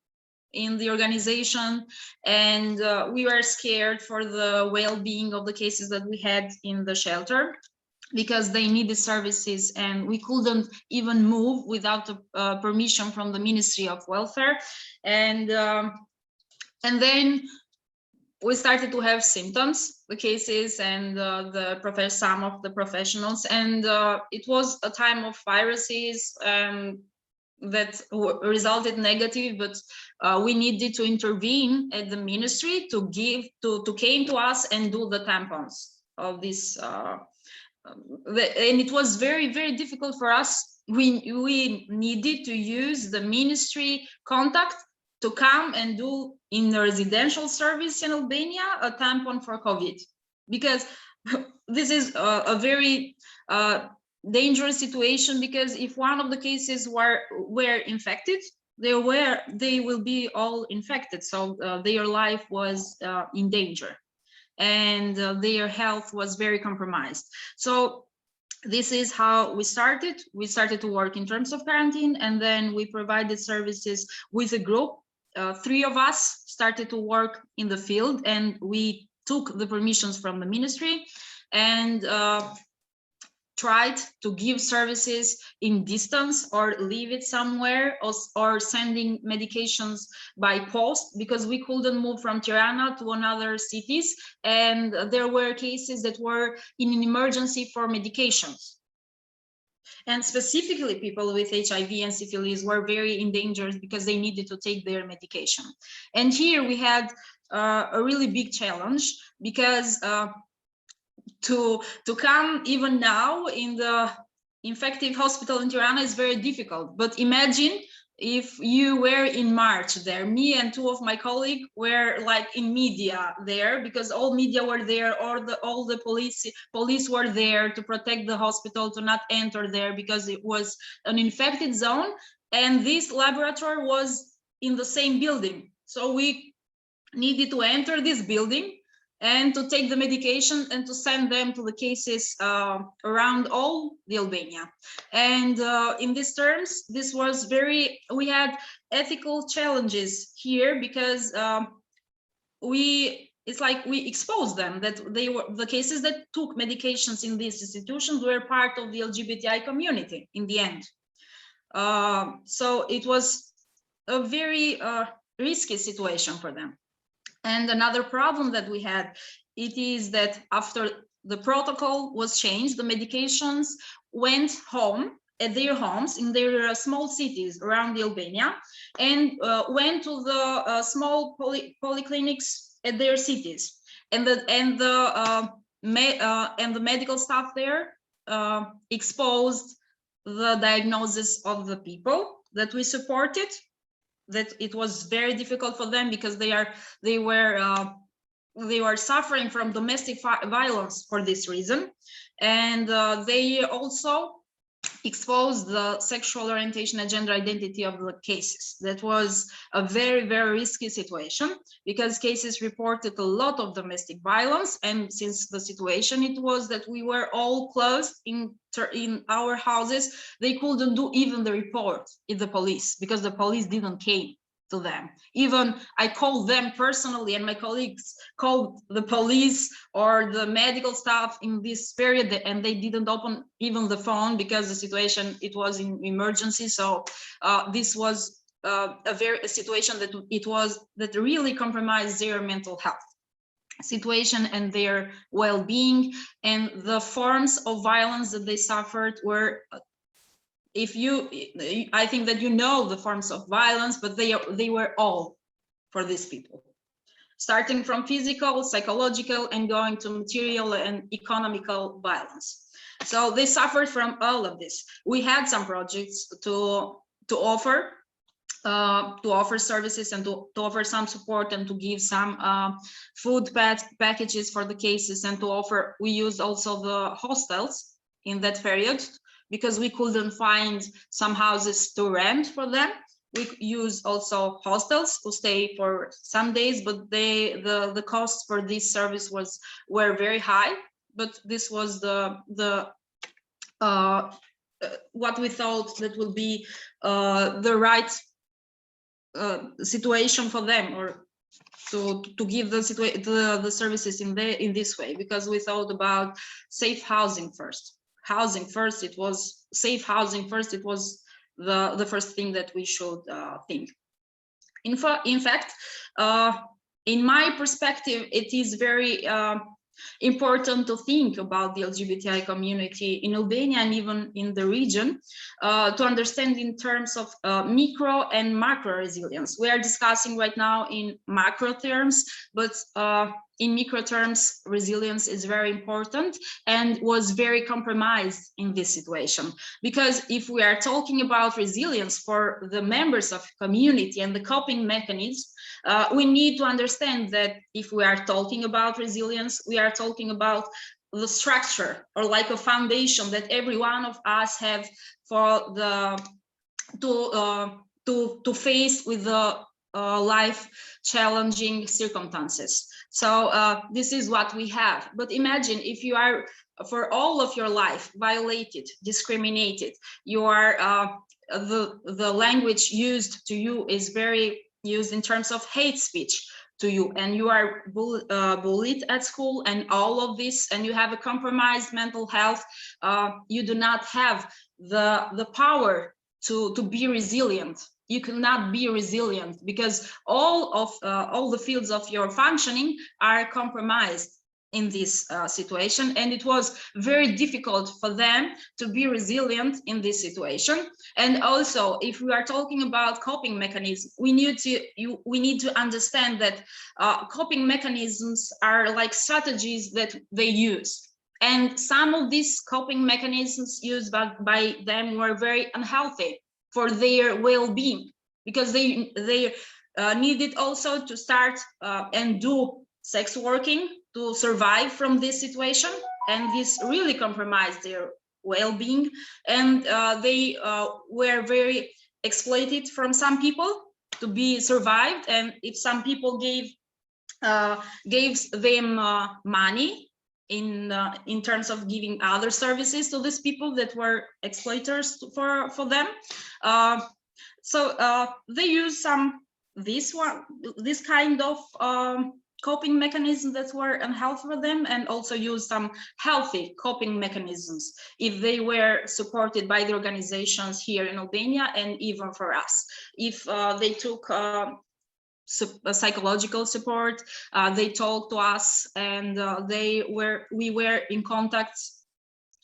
in the organization, and we were scared for the well-being of the cases that we had in the shelter, because they needed services, and we couldn't even move without permission from the Ministry of Welfare. And then we started to have symptoms, the cases, and some of the professionals, and it was a time of viruses that resulted negative, but we needed to intervene at the ministry to came to us and do the tampons of this. And it was very, very difficult for us. We needed to use the ministry contact to come and do in the residential service in Albania a tampon for COVID, because this is a very dangerous situation, because if one of the cases were infected, they will be all infected, so their life was in danger, and their health was very compromised. So this is how we started to work in terms of quarantine, and then we provided services with a group. 3 of us started to work in the field, and we took the permissions from the ministry and tried to give services in distance or leave it somewhere, or sending medications by post, because we couldn't move from Tirana to another cities, and there were cases that were in an emergency for medications. And specifically people with HIV and syphilis were very endangered because they needed to take their medication. And here we had a really big challenge, because to come even now in the infective hospital in Tirana is very difficult. But imagine if you were in March there. Me and 2 of my colleagues were like in media there, because all media were there, or all the police were there to protect the hospital, to not enter there, because it was an infected zone, and this laboratory was in the same building. So we needed to enter this building and to take the medication and to send them to the cases around all the Albania. And in these terms, this was we had ethical challenges here, because it's like we exposed them, that the cases that took medications in these institutions were part of the LGBTI community in the end. So it was a very risky situation for them. And another problem that we had, it is that after the protocol was changed, the medications went home at their homes in their small cities around the Albania, and went to the small polyclinics at their cities, and the medical staff there exposed the diagnosis of the people that we supported, that it was very difficult for them, because they were suffering from domestic violence for this reason, and they also exposed the sexual orientation and gender identity of the cases. That was a very, very risky situation, because cases reported a lot of domestic violence, and since the situation it was that we were all closed in our houses, they couldn't do even the report in the police, because the police didn't came to them. Even I called them personally, and my colleagues called the police or the medical staff in this period, and they didn't open even the phone, because the situation, it was in emergency. So this was a situation that really compromised their mental health situation and their well-being, and the forms of violence that they suffered were, I think that you know the forms of violence, but they were all for these people, starting from physical, psychological, and going to material and economical violence. So they suffered from all of this. We had some projects to offer services and to offer some support and to give some food packages for the cases, and to offer, we used also the hostels in that period because we couldn't find some houses to rent for them. We use also hostels to stay for some days, but the costs for this service were very high. But this was what we thought that will be the right situation for them, or to give the services in this way, because we thought about safe housing first. Housing first, it was safe housing first. It was the first thing that we should think. In fact, in my perspective, it is very important to think about the LGBTI community in Albania and even in the region, to understand in terms of micro and macro resilience. We are discussing right now in macro terms, but in micro terms, resilience is very important and was very compromised in this situation. Because if we are talking about resilience for the members of community and the coping mechanisms, we need to understand that if we are talking about resilience, we are talking about the structure, or like a foundation that every one of us have for to face with the life challenging circumstances. So this is what we have. But imagine if you are for all of your life violated, discriminated, you are the language used to you is very used in terms of hate speech to you, and you are bullied at school and all of this, and you have a compromised mental health, you do not have the power to be resilient. You cannot be resilient because all the fields of your functioning are compromised in this situation, and it was very difficult for them to be resilient in this situation. And also, if we are talking about coping mechanisms, we need to understand that coping mechanisms are like strategies that they use, and some of these coping mechanisms used by them were very unhealthy for their well-being, because they needed also to start and do sex working to survive from this situation, and this really compromised their well-being, and they were very exploited from some people to be survived. And if some people gave them money in terms of giving other services to these people that were exploiters for them, so they use this kind of coping mechanisms that were unhealthy for them, and also use some healthy coping mechanisms if they were supported by the organizations here in Albania, and even for us, if they took psychological support, they talked to us, and we were in contact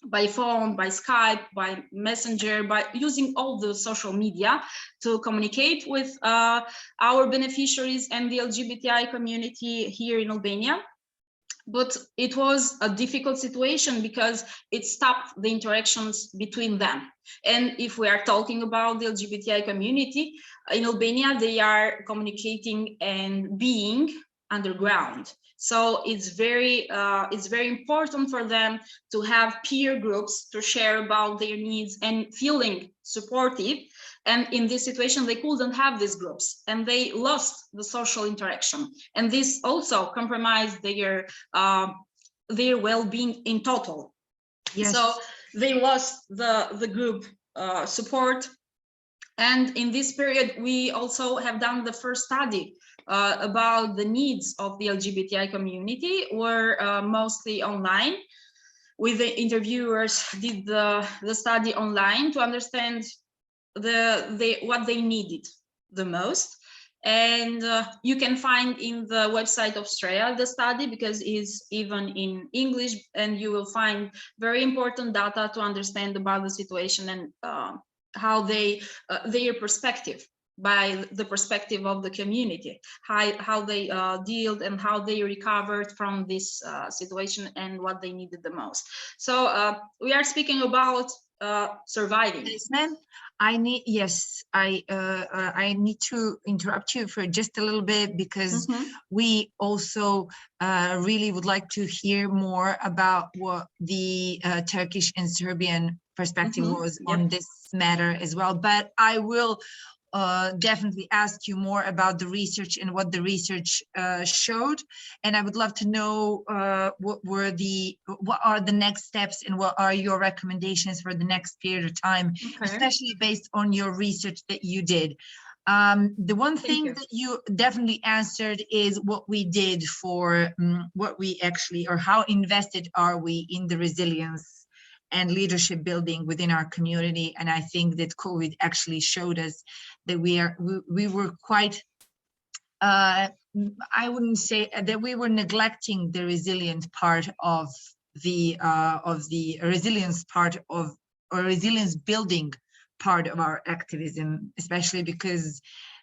by phone, by Skype, by Messenger, by using all the social media to communicate with our beneficiaries and the LGBTI community here in Albania. But it was a difficult situation because it stopped the interactions between them. And if we are talking about the LGBTI community in Albania, they are communicating and being underground. So it's very important for them to have peer groups to share about their needs and feeling supportive. And in this situation, they couldn't have these groups, and they lost the social interaction. And this also compromised their well-being in total. Yes. So they lost the group support. And in this period, we also have done the first study about the needs of the LGBTI community, were mostly online. With the interviewers, did the study online to understand what they needed the most. And you can find in the website of Australia the study, because it's even in English, and you will find very important data to understand about the situation and how their perspective by the perspective of the community, how they dealt and how they recovered from this situation and what they needed the most. So we are speaking about surviving. Yes, ma'am. I need to interrupt you for just a little bit, because we also really would like to hear more about what the Turkish and Serbian perspective was on this matter as well. But I will definitely ask you more about the research and what the research showed, and I would love to know what are the next steps and what are your recommendations for the next period of time, especially based on your research that you did. The one thing that you definitely answered is what we did for what we actually, or how invested are we in the resilience and leadership building within our community. And I think that COVID actually showed us that we were quite, I wouldn't say that we were neglecting the resilient part of the resilience part of, or resilience building part of our activism, especially because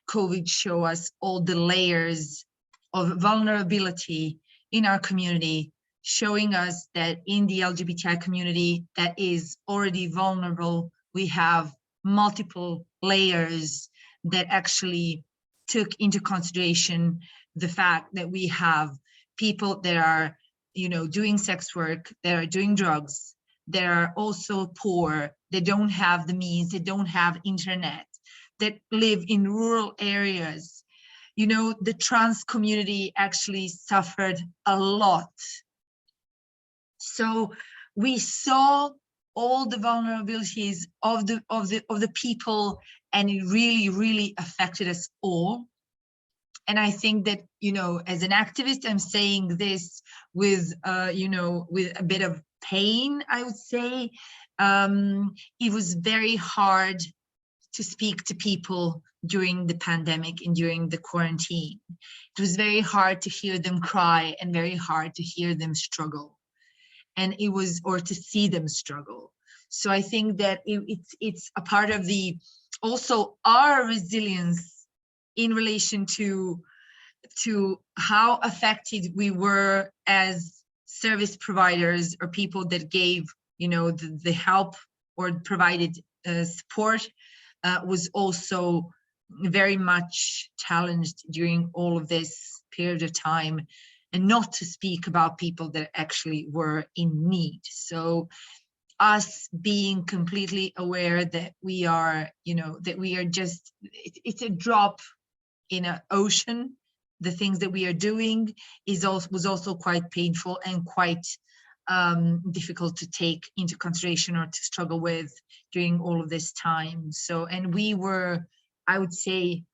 COVID showed us all the layers of vulnerability in our community, showing us that in the LGBTI community that is already vulnerable, we have multiple layers that actually took into consideration the fact that we have people that are, doing sex work, that are doing drugs, that are also poor, they don't have the means, they don't have internet, that live in rural areas. The trans community actually suffered a lot. So we saw all the vulnerabilities of the people, and it really, really affected us all. And I think that, as an activist, I'm saying this with, with a bit of pain, I would say. It was very hard to speak to people during the pandemic and during the quarantine. It was very hard to hear them cry and very hard to hear them struggle. And it was, or to see them struggle. So I think that it's a part of the, also our resilience in relation to how affected we were as service providers or people that gave, the help or provided support, was also very much challenged during all of this period of time. And not to speak about people that actually were in need. So us being completely aware that we are, that we are just, it's a drop in an ocean. The things that we are doing was also quite painful and quite difficult to take into consideration or to struggle with during all of this time. So, and we were, I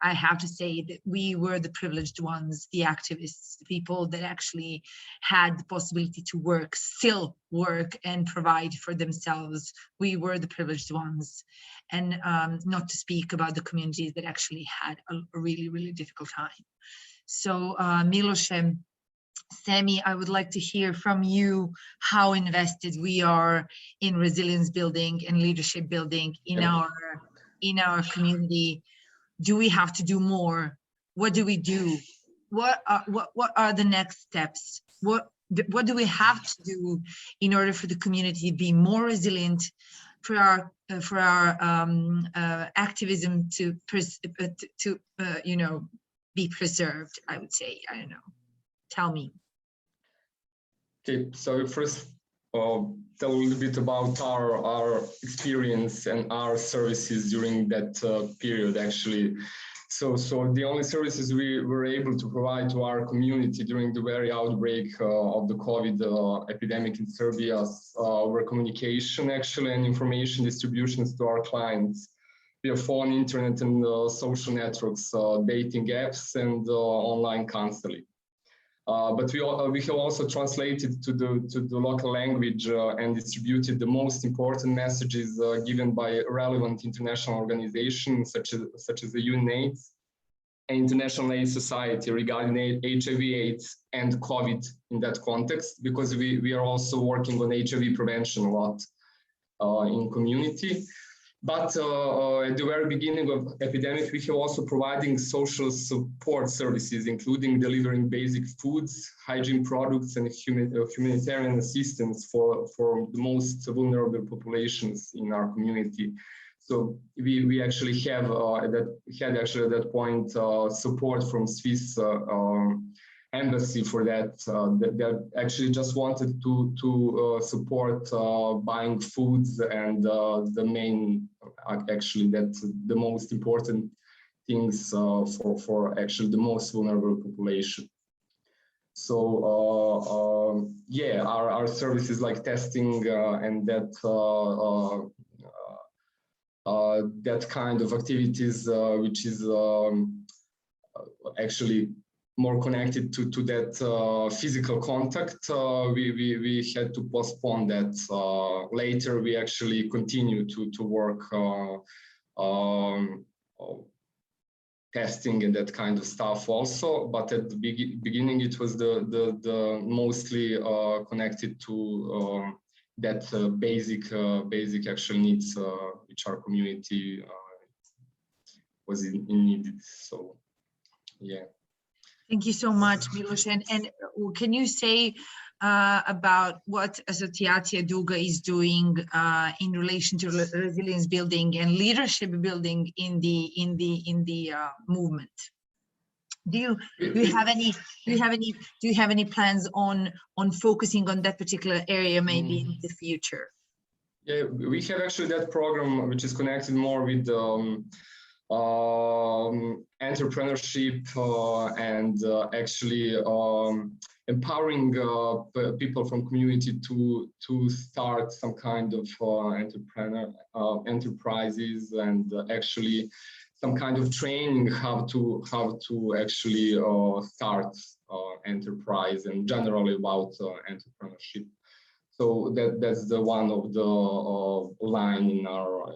have to say that we were the privileged ones, the activists, the people that actually had the possibility to work, still work and provide for themselves. We were the privileged ones. And not to speak about the communities that actually had a really, really difficult time. So Miloše, Sami, I would like to hear from you how invested we are in resilience building and leadership building in our community. Do we have to do more? What do we do? What are the next steps? What do we have to do in order for the community to be more resilient, for our activism to be preserved? I would say, I don't know. Tell me. Okay, so first tell a little bit about our experience and our services during that period, actually. So the only services we were able to provide to our community during the very outbreak of the COVID epidemic in Serbia were communication, actually, and information distributions to our clients via phone, internet, and social networks, dating apps, and online counseling. But we have also translated to the local language and distributed the most important messages given by relevant international organizations such as the UNAIDS and International AIDS Society regarding HIV/AIDS and COVID in that context, because we are also working on HIV prevention a lot in community. But at the very beginning of epidemic, we have also providing social support services, including delivering basic foods, hygiene products, and humanitarian assistance for the most vulnerable populations in our community. So we actually had at that point support from Swiss embassy for that. That actually just wanted to support buying foods, and the main, actually, that's the most important things for actually the most vulnerable population. So yeah, our services like testing and that kind of activities, which is actually more connected to that physical contact, we had to postpone that. Later, we actually continue to work testing and that kind of stuff also. But at the beginning, it was the mostly connected to that basic actual needs which our community was in needed. So yeah. Thank you so much, Miloš. And can you say about what Asociacija Duga is doing in relation to resilience building and leadership building in the movement? Do you have any plans on focusing on that particular area maybe in the future? Yeah, we have actually that program which is connected more with entrepreneurship and actually empowering people from community to start some kind of enterprises, and actually some kind of training how to actually start enterprise, and generally about entrepreneurship. So that's the one of the line in our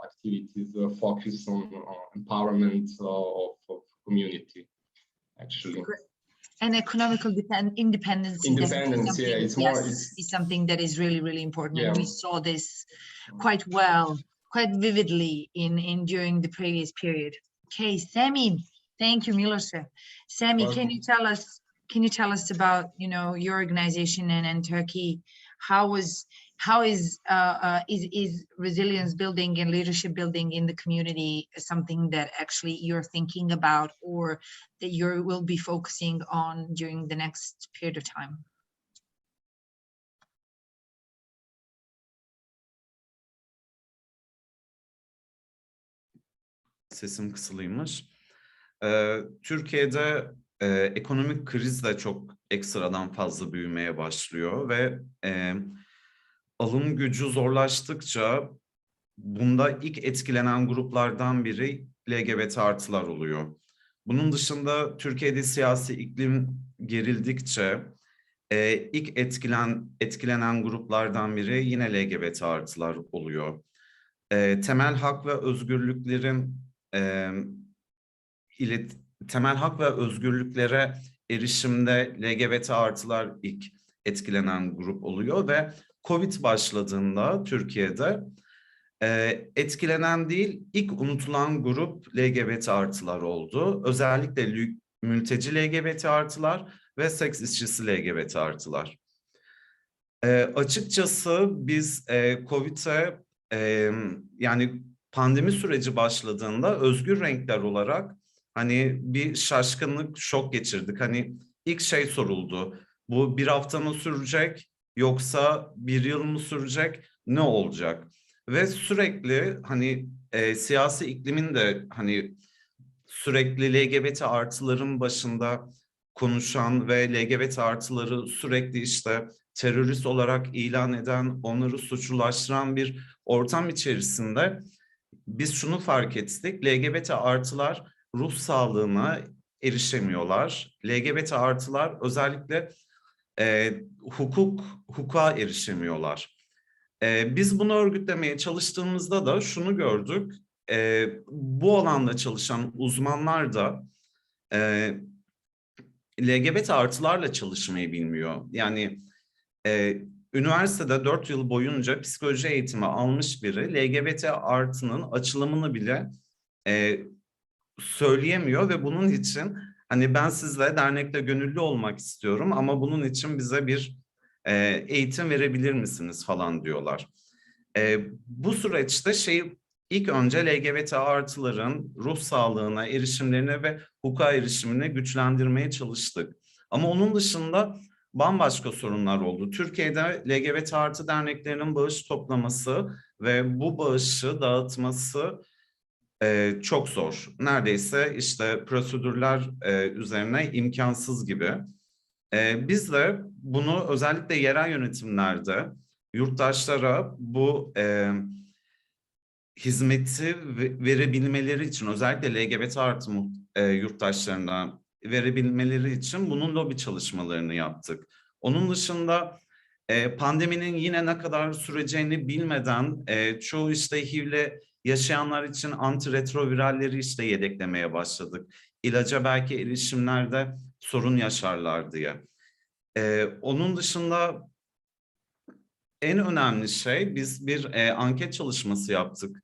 activities, focus on empowerment of community, actually. And economical independence. Independence, yeah, it's more. It's something that is really important. Yeah. And we saw this quite vividly during the previous period. Okay, Sami, thank you, Miloš. Sami, Welcome. Can you tell us about your organization and Turkey? How is resilience building and leadership building in the community something that actually you're thinking about, or that you will be focusing on during the next period of time? Sesim kısılıymış. Türkiye'de ekonomik kriz de çok ekstradan fazla büyümeye başlıyor ve alım gücü zorlaştıkça bunda ilk etkilenen gruplardan biri LGBT artılar oluyor. Bunun dışında Türkiye'de siyasi iklim gerildikçe ilk etkilenen gruplardan biri yine LGBT artılar oluyor. Temel hak ve özgürlüklere erişimde LGBT artılar ilk etkilenen grup oluyor ve Covid başladığında Türkiye'de etkilenen değil, ilk unutulan grup LGBT artılar oldu. Özellikle mülteci LGBT artılar ve seks işçisi LGBT artılar. Açıkçası biz Covid'e yani pandemi süreci başladığında özgür renkler olarak hani bir şaşkınlık, şok geçirdik. Hani ilk şey soruldu. Bu bir hafta mı sürecek yoksa bir yıl mı sürecek? Ne olacak? Ve sürekli hani siyasi iklimin de hani sürekli LGBT artıların başında konuşan ve LGBT artıları sürekli işte terörist olarak ilan eden, onları suçlulaştıran bir ortam içerisinde biz şunu fark ettik. LGBT artılar ruh sağlığına erişemiyorlar. LGBT artılar özellikle hukuka erişemiyorlar. Biz bunu örgütlemeye çalıştığımızda da şunu gördük. Bu alanda çalışan uzmanlar da LGBT artılarla çalışmayı bilmiyor. Yani üniversitede 4 yıl boyunca psikoloji eğitimi almış biri LGBT artının açılımını bile söyleyemiyor ve bunun için hani ben sizle dernekte gönüllü olmak istiyorum ama bunun için bize bir eğitim verebilir misiniz falan diyorlar. Bu süreçte ilk önce LGBT artıların ruh sağlığına, erişimlerine ve hukuka erişimine güçlendirmeye çalıştık. Ama onun dışında bambaşka sorunlar oldu. Türkiye'de LGBT artı derneklerinin bağış toplaması ve bu bağışı dağıtması çok zor. Neredeyse işte prosedürler üzerine imkansız gibi. Biz de bunu özellikle yerel yönetimlerde yurttaşlara bu hizmeti verebilmeleri için, özellikle LGBT artı yurttaşlarına verebilmeleri için bunun lobi çalışmalarını yaptık. Onun dışında pandeminin yine ne kadar süreceğini bilmeden çoğu işte HIV'le yaşayanlar için antiretroviralleri işte yedeklemeye başladık. İlaca belki erişimlerde sorun yaşarlar diye. Onun dışında en önemli şey, biz bir anket çalışması yaptık.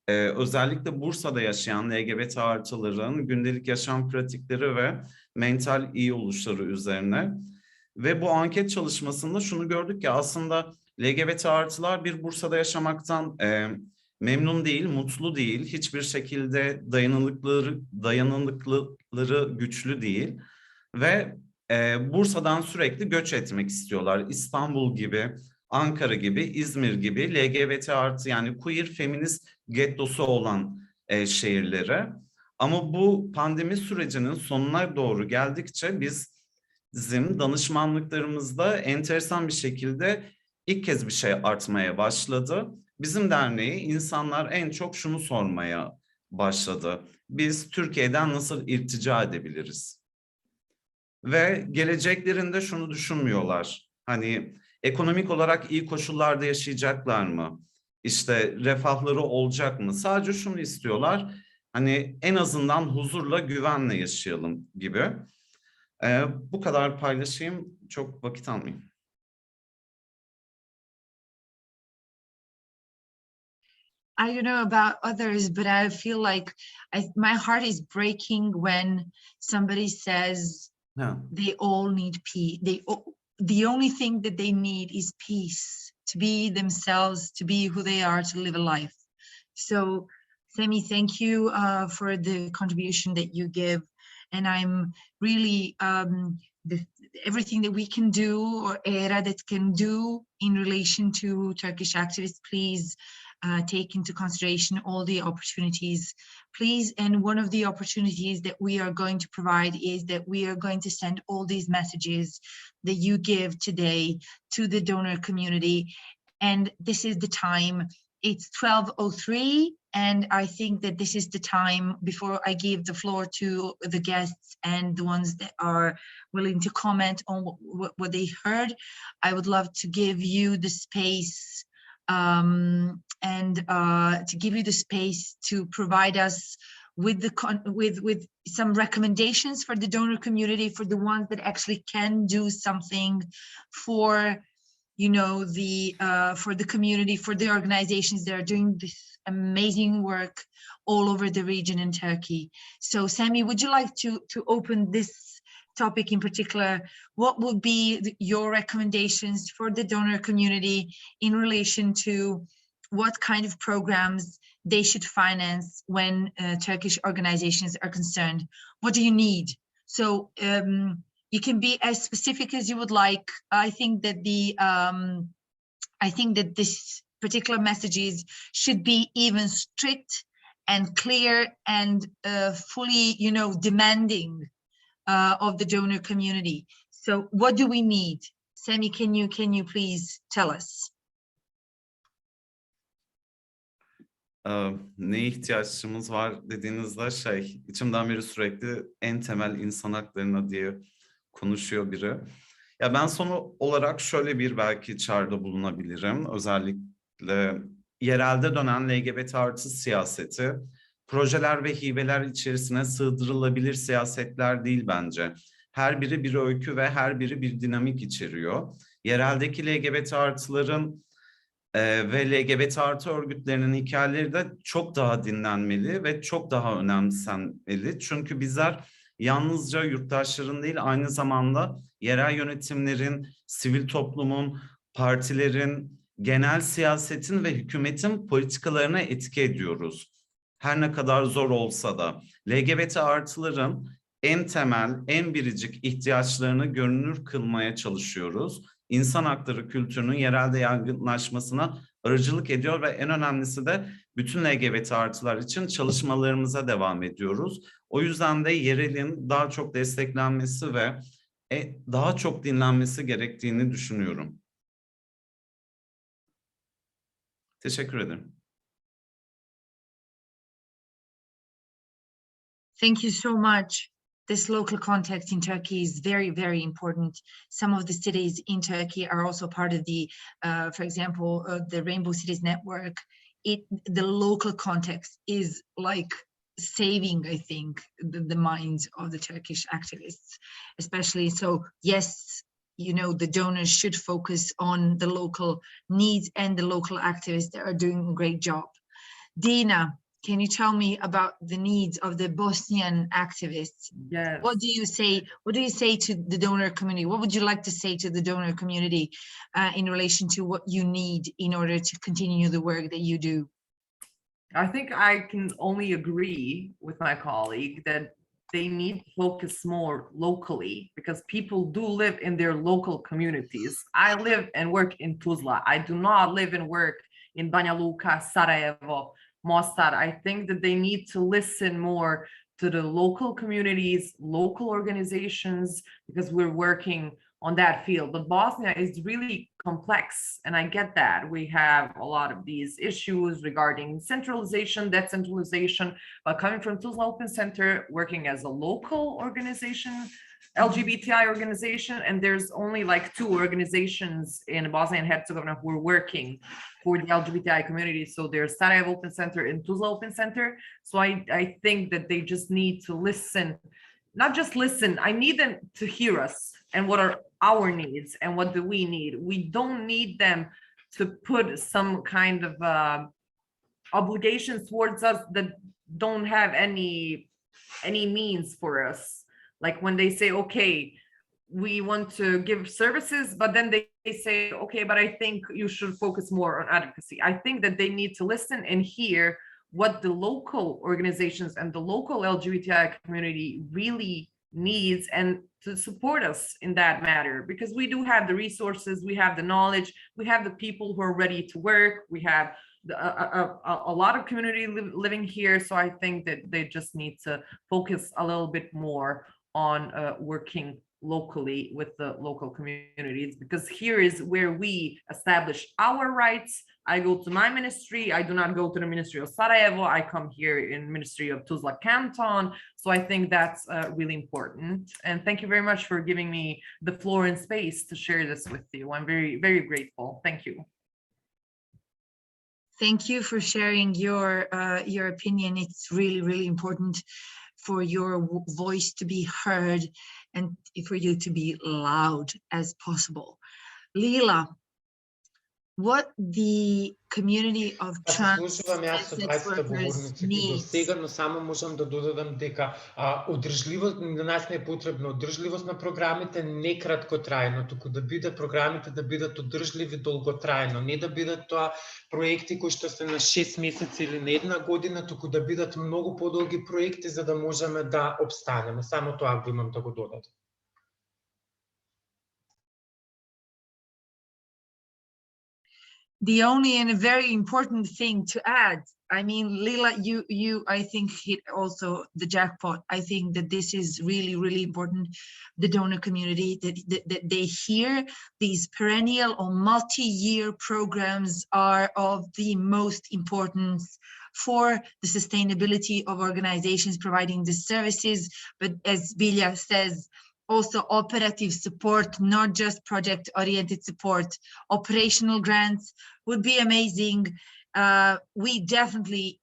Özellikle Bursa'da yaşayan LGBT artıların gündelik yaşam pratikleri ve mental iyi oluşları üzerine. Ve bu anket çalışmasında şunu gördük ki aslında LGBT artılar bir Bursa'da yaşamaktan memnun değil, mutlu değil. Hiçbir şekilde dayanıklılıkları güçlü değil. Ve Bursa'dan sürekli göç etmek istiyorlar. İstanbul gibi, Ankara gibi, İzmir gibi LGBT artı yani queer feminist gettosu olan şehirlere. Ama bu pandemi sürecinin sonuna doğru geldikçe bizim danışmanlıklarımızda enteresan bir şekilde ilk kez bir şey artmaya başladı. Bizim derneği insanlar en çok şunu sormaya başladı. Biz Türkiye'den nasıl irtica edebiliriz? Ve geleceklerinde şunu düşünmüyorlar. Hani ekonomik olarak iyi koşullarda yaşayacaklar mı? İşte refahları olacak mı? Sadece şunu istiyorlar. Hani en azından huzurla, güvenle yaşayalım gibi. Bu kadar paylaşayım. Çok vakit almayayım. I don't know about others, but I feel like my heart is breaking when somebody says they all need peace. The only thing that they need is peace, to be themselves, to be who they are, to live a life. So, Semi, thank you for the contribution that you give. And I'm really, everything that we can do, or ERA that can do in relation to Turkish activists, please take into consideration all the opportunities, please. And one of the opportunities that we are going to provide is that we are going to send all these messages that you give today to the donor community. And this is the time. It's 12:03, and I think that this is the time, before I give the floor to the guests and the ones that are willing to comment on what they heard, I would love to give you the space to give you the space to provide us with some recommendations for the donor community, for the ones that actually can do something for, you know, for the community, for the organizations that are doing this amazing work all over the region in Turkey. So, Sami, would you like to open this topic in particular? What would be your recommendations for the donor community in relation to what kind of programs they should finance when Turkish organizations are concerned? What do you need? So you can be as specific as you would like. I think that this particular messages should be even strict and clear and fully, you know, demanding of the donor community. So what do we need? Sami, can you please tell us? Neye ihtiyacımız var dediğinizde içimden biri sürekli en temel insan haklarına diye konuşuyor biri. Ya ben son olarak şöyle bir belki çağrıda bulunabilirim. Özellikle yerelde dönen LGBT artı siyaseti, projeler ve hibeler içerisine sığdırılabilir siyasetler değil bence. Her biri bir öykü ve her biri bir dinamik içeriyor. yereldeki LGBT artıların ve LGBT artı örgütlerinin hikayeleri de çok daha dinlenmeli ve çok daha önemsenmeli. Çünkü bizler yalnızca yurttaşların değil, aynı zamanda yerel yönetimlerin, sivil toplumun, partilerin, genel siyasetin ve hükümetin politikalarına etki ediyoruz. Her ne kadar zor olsa da LGBT artıların en temel, en biricik ihtiyaçlarını görünür kılmaya çalışıyoruz. İnsan hakları kültürünün yerelde yaygınlaşmasına aracılık ediyor ve en önemlisi de bütün LGBT artılar için çalışmalarımıza devam ediyoruz. O yüzden de yerelin daha çok desteklenmesi ve daha çok dinlenmesi gerektiğini düşünüyorum. Teşekkür ederim. Thank you so much. This local context in Turkey is very, very important. Some of the cities in Turkey are also part of the, for example, the Rainbow Cities Network. The local context is like saving, I think, the minds of the Turkish activists, especially. So yes, you know, the donors should focus on the local needs and the local activists that are doing a great job. Dina, can you tell me about the needs of the Bosnian activists? Yes. What do you say? What do you say to the donor community? What would you like to say to the donor community in relation to what you need in order to continue the work that you do? I think I can only agree with my colleague that they need to focus more locally, because people do live in their local communities. I live and work in Tuzla. I do not live and work in Banja Luka, Sarajevo, Mostar. I think that they need to listen more to the local communities, local organizations, because we're working on that field. But Bosnia is really complex, and I get that. We have a lot of these issues regarding centralization, decentralization, but coming from Tuzla Open Center, working as a local organization, LGBTI organization, and there's only like 2 organizations in Bosnia and Herzegovina who are working for the LGBTI community. So there's Sarajevo Open Center and Tuzla Open Center. So I think that they just need to listen, not just listen, I need them to hear us and what are our needs and what do we need. We don't need them to put some kind of obligations towards us that don't have any means for us. Like when they say, okay, we want to give services, but then they say, okay, but I think you should focus more on advocacy. I think that they need to listen and hear what the local organizations and the local LGBTI community really needs, and to support us in that matter, because we do have the resources, we have the knowledge, we have the people who are ready to work, we have a lot of community living here. So I think that they just need to focus a little bit more on working locally with the local communities, because here is where we establish our rights. I go to my ministry, I do not go to the Ministry of Sarajevo, I come here in Ministry of Tuzla Canton. So I think that's really important. And thank you very much for giving me the floor and space to share this with you. I'm very, very grateful. Thank you. Thank you for sharing your opinion. It's really, really important for your voice to be heard and for you to be loud as possible. Lila, what the community of trans sex workers needs. Но само можам да додадам дека одржливост на нас не е потребно одржливост на програмите не краткотрајно, туку да бидат програмите да бидат одржливи долготрајно, не да бидат тоа проекти кои што се на 6 месеци или на 1 година, туку да бидат многу подолги проекти за да можеме да опстанеме. Само тоа го имам да го додадам. The only and a very important thing to add, I mean, Lila, you I think hit also the jackpot. I think that this is really, really important. The donor community, that they hear these perennial or multi-year programs are of the most importance for the sustainability of organizations providing the services. But as Bilja says, also operative support, not just project-oriented support. Operational grants would be amazing. We definitely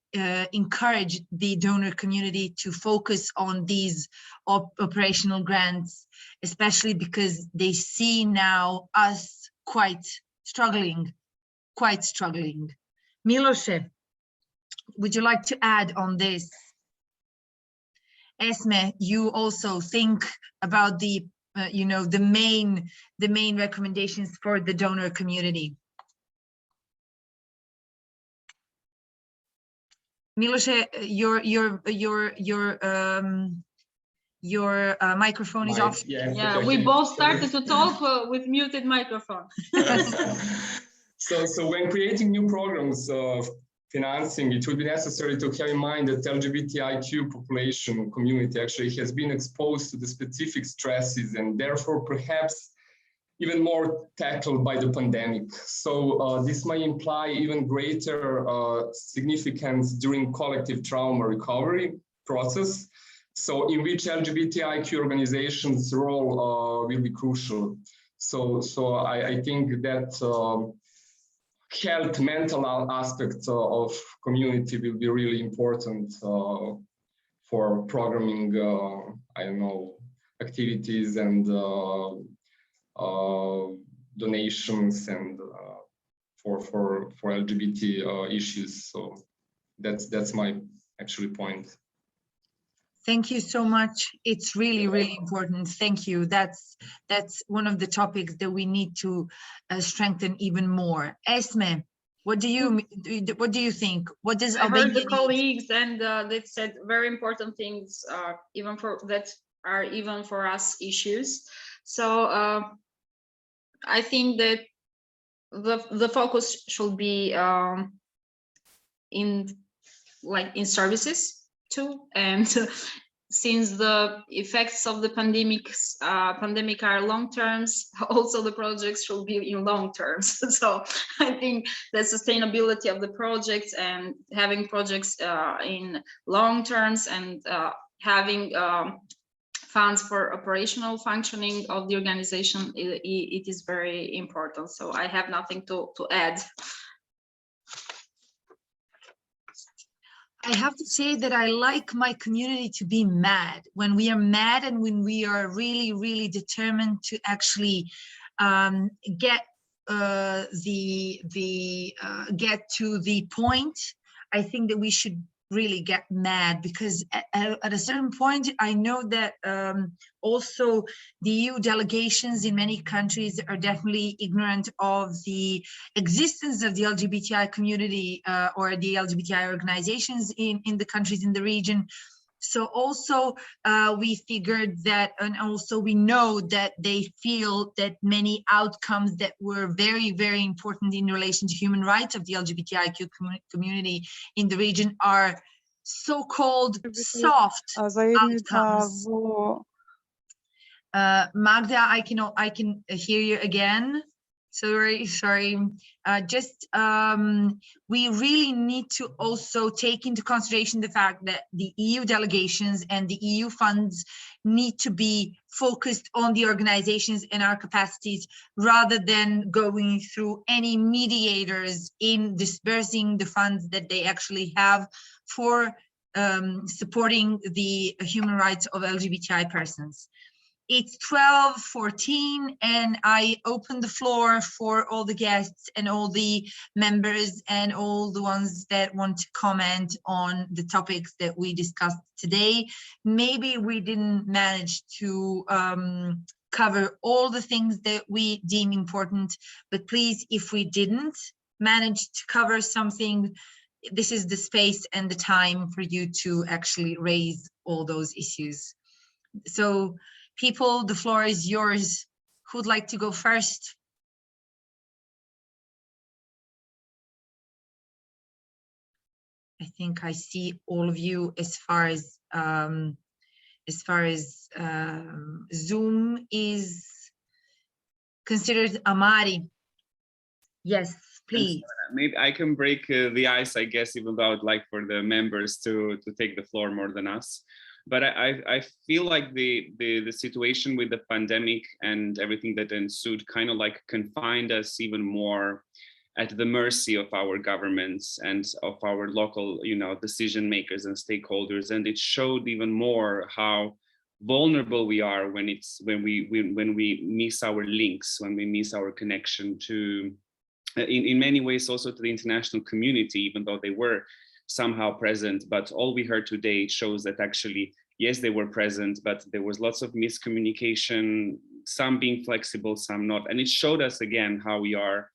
encourage the donor community to focus on these operational grants, especially because they see now us quite struggling. Miloše, would you like to add on this? Esme, you also think about the the main recommendations for the donor community. Miloše, your microphone is off. Yeah, we both started to talk with muted microphone. So when creating new programs of financing, it would be necessary to have in mind that LGBTIQ population community actually has been exposed to the specific stresses and therefore perhaps even more tackled by the pandemic. So this may imply even greater significance during collective trauma recovery process, so in which LGBTIQ organizations' role will be crucial. So I think that health, mental aspect of community will be really important for programming, I don't know, activities and donations and for LGBT issues. So that's my actually point. Thank you so much. It's really, really important. Thank you. That's one of the topics that we need to strengthen even more. Esme, what do you think? What does I heard the Albania colleagues, and they said very important things, even for us issues. So I think that the focus should be in services too, and since the effects of the pandemic are long terms, also the projects should be in long terms. So I think the sustainability of the projects and having projects in long terms and having funds for operational functioning of the organization, it is very important. So I have nothing to add. I have to say that I like my community to be mad. When we are mad and when we are really, really determined to actually get get to the point, I think that we should really get mad, because at a certain point, I know that also the EU delegations in many countries are definitely ignorant of the existence of the LGBTI community or the LGBTI organizations in the countries in the region. So also we figured that, and also we know that they feel that many outcomes that were very, very important in relation to human rights of the LGBTIQ community in the region are so-called soft outcomes. Magda, I can hear you again. Sorry. We really need to also take into consideration the fact that the EU delegations and the EU funds need to be focused on the organizations and our capacities, rather than going through any mediators in dispersing the funds that they actually have for supporting the human rights of LGBTI persons. It's 12:14 and I open the floor for all the guests and all the members and all the ones that want to comment on the topics that we discussed today. Maybe we didn't manage to cover all the things that we deem important, but please, if we didn't manage to cover something, this is the space and the time for you to actually raise all those issues. So people, the floor is yours. Who'd like to go first? I think I see all of you as far as Zoom is considered. Amari. Yes, please. Maybe I can break the ice, I guess, even though I'd like for the members to take the floor more than us. But I feel like the situation with the pandemic and everything that ensued kind of like confined us even more at the mercy of our governments and of our local, decision makers and stakeholders. And it showed even more how vulnerable we are when we miss our links, when we miss our connection to, in many ways also to the international community, even though they were somehow present. But all we heard today shows that actually, yes, they were present, but there was lots of miscommunication, some being flexible, some not. And it showed us again how we are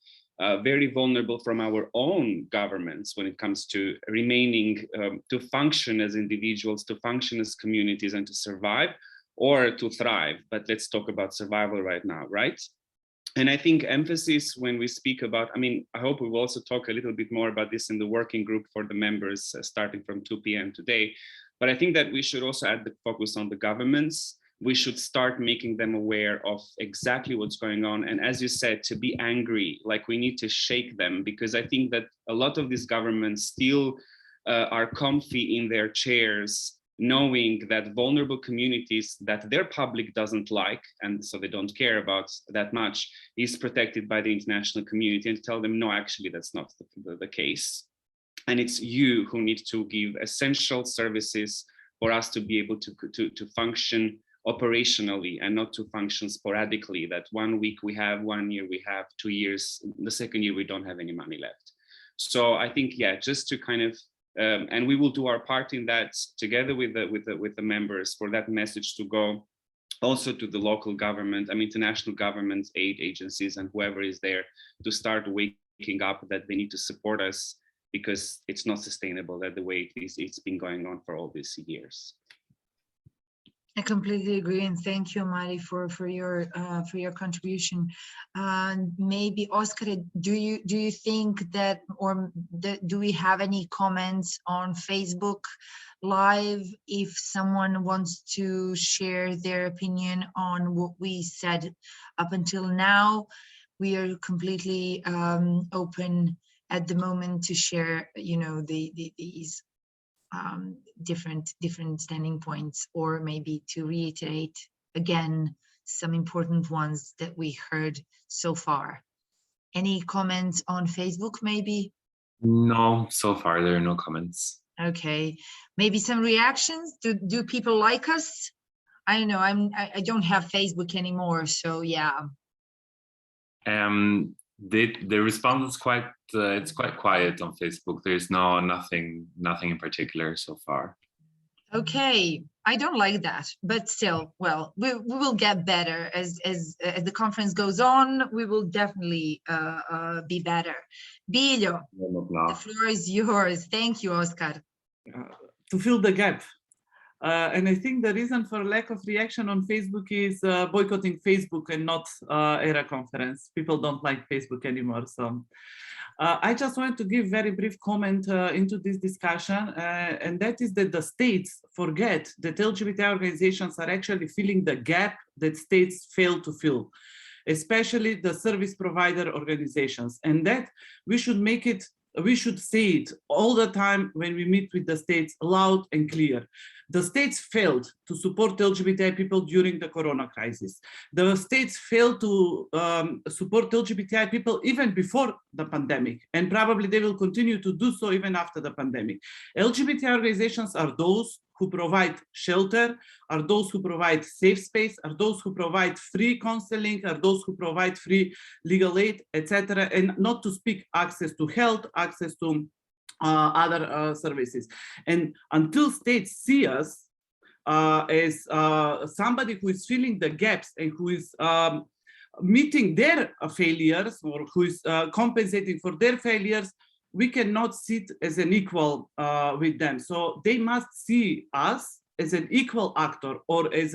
very vulnerable from our own governments when it comes to remaining to function as individuals, to function as communities, and to survive or to thrive. But let's talk about survival right now, right? And I think emphasis when we speak about, I mean, I hope we will also talk a little bit more about this in the working group for the members starting from 2 p.m. today. But I think that we should also add the focus on the governments. We should start making them aware of exactly what's going on. And as you said, to be angry, like we need to shake them, because I think that a lot of these governments still are comfy in their chairs, knowing that vulnerable communities that their public doesn't like, and so they don't care about that much, is protected by the international community, and tell them, no, actually, that's not the case. And it's you who need to give essential services for us to be able to function operationally and not to function sporadically, that 1 week we have, 1 year we have, 2 years, the second year we don't have any money left. So I think, yeah, just to kind of, and we will do our part in that together with the members for that message to go also to the local government, I mean, international governments, aid agencies, and whoever is there, to start waking up that they need to support us, because it's not sustainable that the way it's been going on for all these years. I completely agree, and thank you, Mari, for your contribution. And maybe Oscar, do you think that, or do we have any comments on Facebook Live if someone wants to share their opinion on what we said up until now? We are completely open at the moment to share, you know, these different standing points, or maybe to reiterate again some important ones that we heard so far. Any comments on Facebook maybe? No, so far there are no comments. Okay, maybe some reactions. Do people like us? I don't know, I don't have Facebook anymore, so yeah. The response is quite it's quite quiet on Facebook. There's nothing in particular so far. Okay, I don't like that, but still, well, we will get better as the conference goes on. We will definitely be better. Bilio, the floor is yours. Thank you, Oscar. To fill the gap. And I think the reason for lack of reaction on Facebook is boycotting Facebook and not ERA conference. People don't like Facebook anymore. So I just want to give very brief comment into this discussion, and that is that the states forget that LGBT organizations are actually filling the gap that states fail to fill, especially the service provider organizations, and that we should say it all the time when we meet with the states, loud and clear. The states failed to support LGBTI people during the corona crisis. The states failed to support LGBTI people even before the pandemic, and probably they will continue to do so even after the pandemic. LGBTI organizations are those who provide shelter, are those who provide safe space, are those who provide free counseling, are those who provide free legal aid, etc., and not to speak access to health, access to other services. And until states see us as somebody who is filling the gaps and who is meeting their failures, or who is compensating for their failures, we cannot sit as an equal with them. So they must see us as an equal actor, or as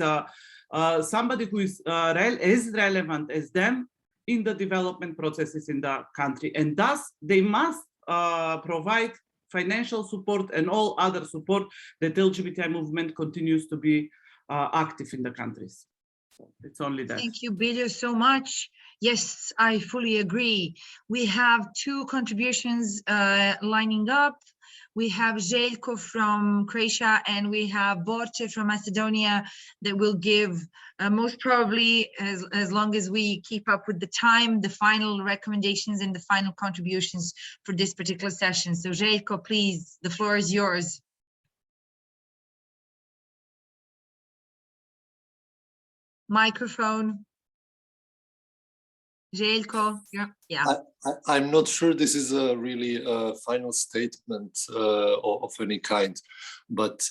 somebody who is as relevant as them in the development processes in the country. And thus they must provide financial support and all other support that the LGBTI movement continues to be active in the countries. So it's only that. Thank you, Bilio, so much. Yes, I fully agree. We have two contributions lining up. We have Željko from Croatia, and we have Borče from Macedonia that will give, most probably, as long as we keep up with the time, the final recommendations and the final contributions for this particular session. So Željko, please, the floor is yours. Microphone. Željko, yeah. I'm not sure this is a really final statement of any kind, but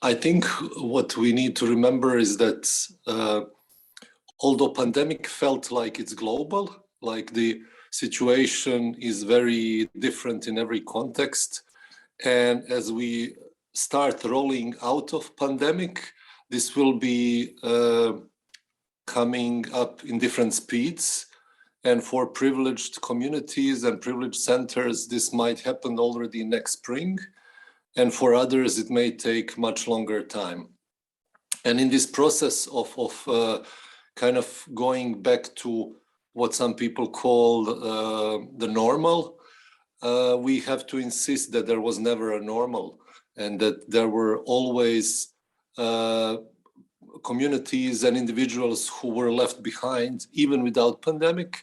I think what we need to remember is that although pandemic felt like it's global, like the situation is very different in every context, and as we start rolling out of pandemic, this will be coming up in different speeds. And for privileged communities and privileged centers, this might happen already next spring. And for others, it may take much longer time. And in this process of kind of going back to what some people call the normal, we have to insist that there was never a normal, and that there were always communities and individuals who were left behind, even without pandemic.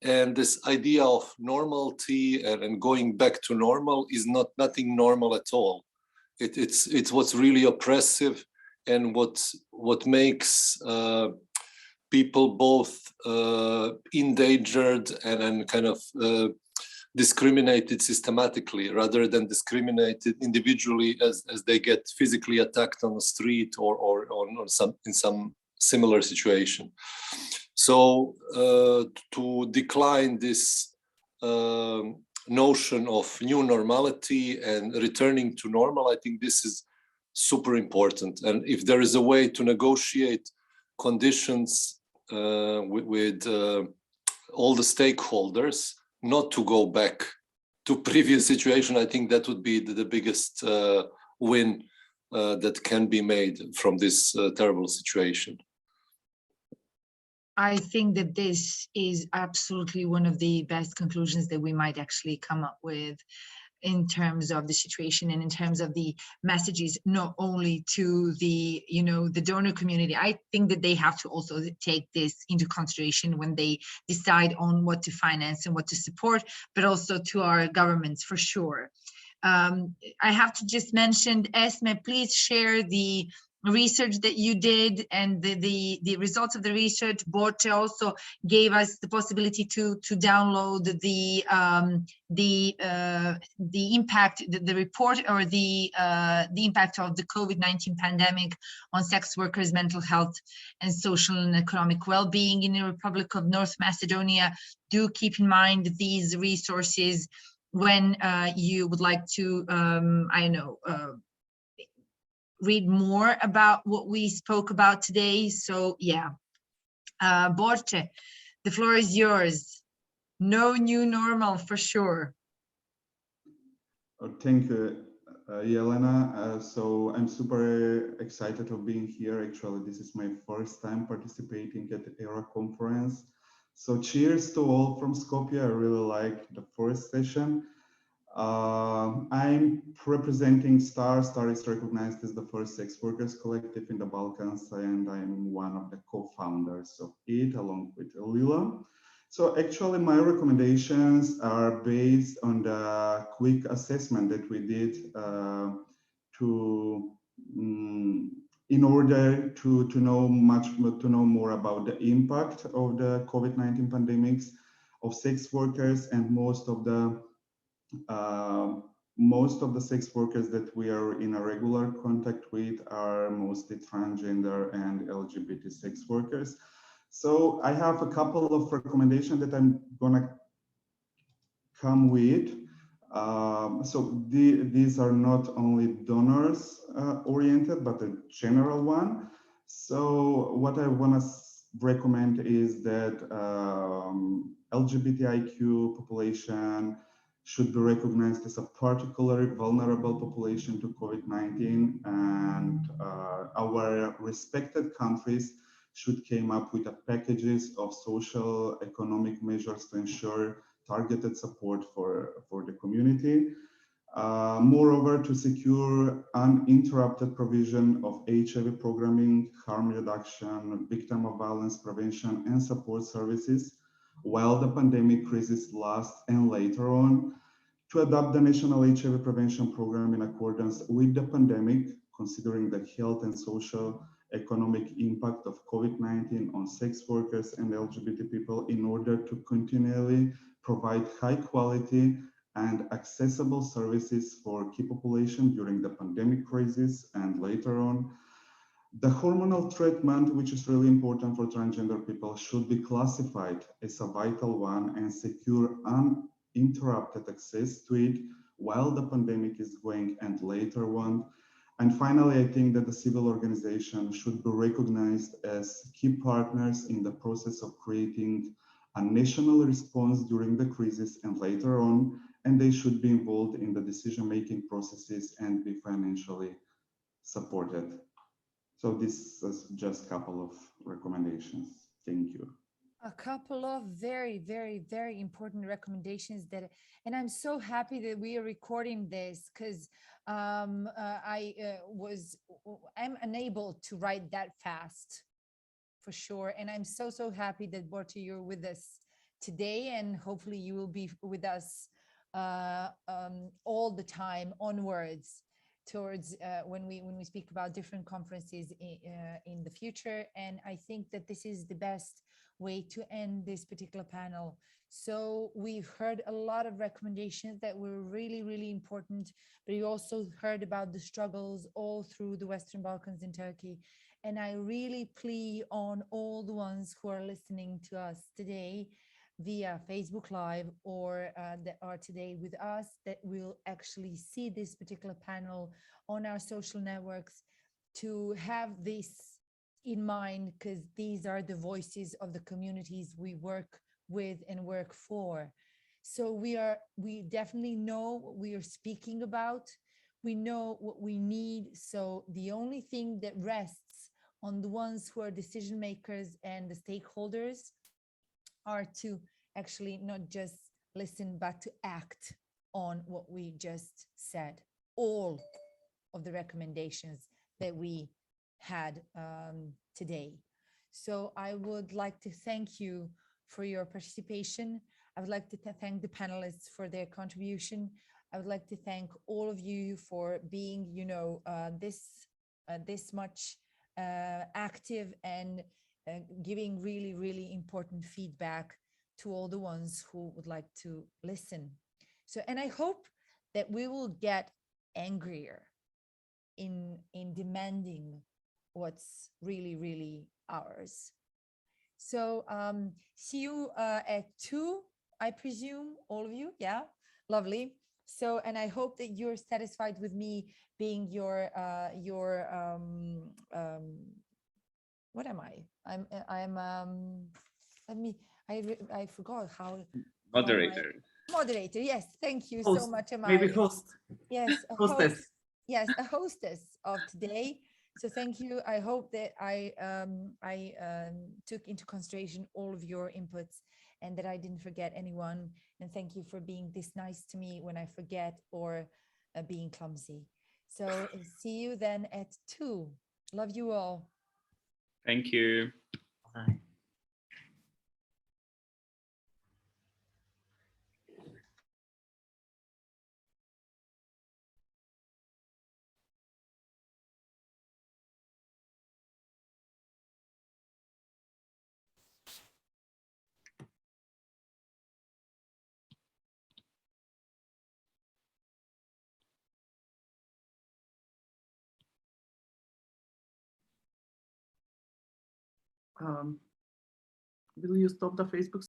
And this idea of normality and going back to normal is nothing normal at all. It's what's really oppressive, and what makes people both endangered and kind of discriminated systematically, rather than discriminated individually as they get physically attacked on the street or in some similar situation. So to decline this notion of new normality and returning to normal, I think this is super important. And if there is a way to negotiate conditions with all the stakeholders, not to go back to previous situation, I think that would be the biggest win that can be made from this terrible situation. I think that this is absolutely one of the best conclusions that we might actually come up with in terms of the situation and in terms of the messages, not only to the, the donor community. I think that they have to also take this into consideration when they decide on what to finance and what to support, but also to our governments for sure. I have to just mention, Esme, please share the research that you did and the results of the research. Borte also gave us the possibility to download the impact, the report, or the impact of the COVID-19 pandemic on sex workers' mental health and social and economic well-being in the Republic of North Macedonia. Do keep in mind these resources when you would like to, read more about what we spoke about today. So yeah, Borte, the floor is yours. No new normal for sure. Thank you, Jelena. So I'm super excited of being here. Actually, this is my first time participating at the ERA conference. So cheers to all from Skopje. I really liked the first session. I'm representing STAR. STAR is recognized as the first sex workers collective in the Balkans, and I'm one of the co-founders of it, along with Lila. So actually my recommendations are based on the quick assessment that we did in order to know more about the impact of the COVID-19 pandemics of sex workers, and most of the sex workers that we are in a regular contact with are mostly transgender and LGBT sex workers. So I have a couple of recommendations that I'm gonna come with. So these are not only donors oriented, but a general one. So what I wanna recommend is that LGBTIQ population should be recognized as a particularly vulnerable population to COVID-19, and our respected countries should come up with packages of social economic measures to ensure targeted support for the community. Moreover, to secure uninterrupted provision of HIV programming, harm reduction, victim of violence prevention, and support services while the pandemic crisis lasts, and later on, to adopt the national HIV prevention program in accordance with the pandemic, considering the health and social economic impact of COVID-19 on sex workers and LGBT people in order to continually provide high quality and accessible services for key population during the pandemic crisis and later on. The hormonal treatment, which is really important for transgender people, should be classified as a vital one and secure uninterrupted access to it while the pandemic is going and later on. And finally, I think that the civil organization should be recognized as key partners in the process of creating a national response during the crisis and later on, and they should be involved in the decision-making processes and be financially supported. So this is just a couple of recommendations. Thank you. A couple of very, very, very important recommendations and I'm so happy that we are recording this because I'm unable to write that fast for sure. And I'm so happy that Borta, you're with us today, and hopefully you will be with us all the time onwards towards when we speak about different conferences in the future. And I think that this is the best way to end this particular panel. So we've heard a lot of recommendations that were really, really important, but we also heard about the struggles all through the Western Balkans and Turkey. And I really plea on all the ones who are listening to us today via Facebook Live or that are today with us, that will actually see this particular panel on our social networks, to have this in mind, because these are the voices of the communities we work with and work for. So we definitely know what we are speaking about. We know what we need. So the only thing that rests on the ones who are decision makers and the stakeholders are to actually not just listen, but to act on what we just said, all of the recommendations that we had today. So I would like to thank you for your participation. I would like to thank the panelists for their contribution. I would like to thank all of you for being, this much active and giving really, really important feedback to all the ones who would like to listen. So, and I hope that we will get angrier in demanding what's really, really ours. So see you at 2, I presume, all of you. Yeah, lovely. So, and I hope that you're satisfied with me being your what am I? I forgot how. Moderator. Moderator, yes, thank you Host, so much, Amaya. maybe host. Yes, a Hostess. host. Yes, a hostess of today. So thank you. I hope that I took into consideration all of your inputs and that I didn't forget anyone. And thank you for being this nice to me when I forget or being clumsy. So see you then at 2. Love you all. Thank you. Bye. Will you stop the Facebook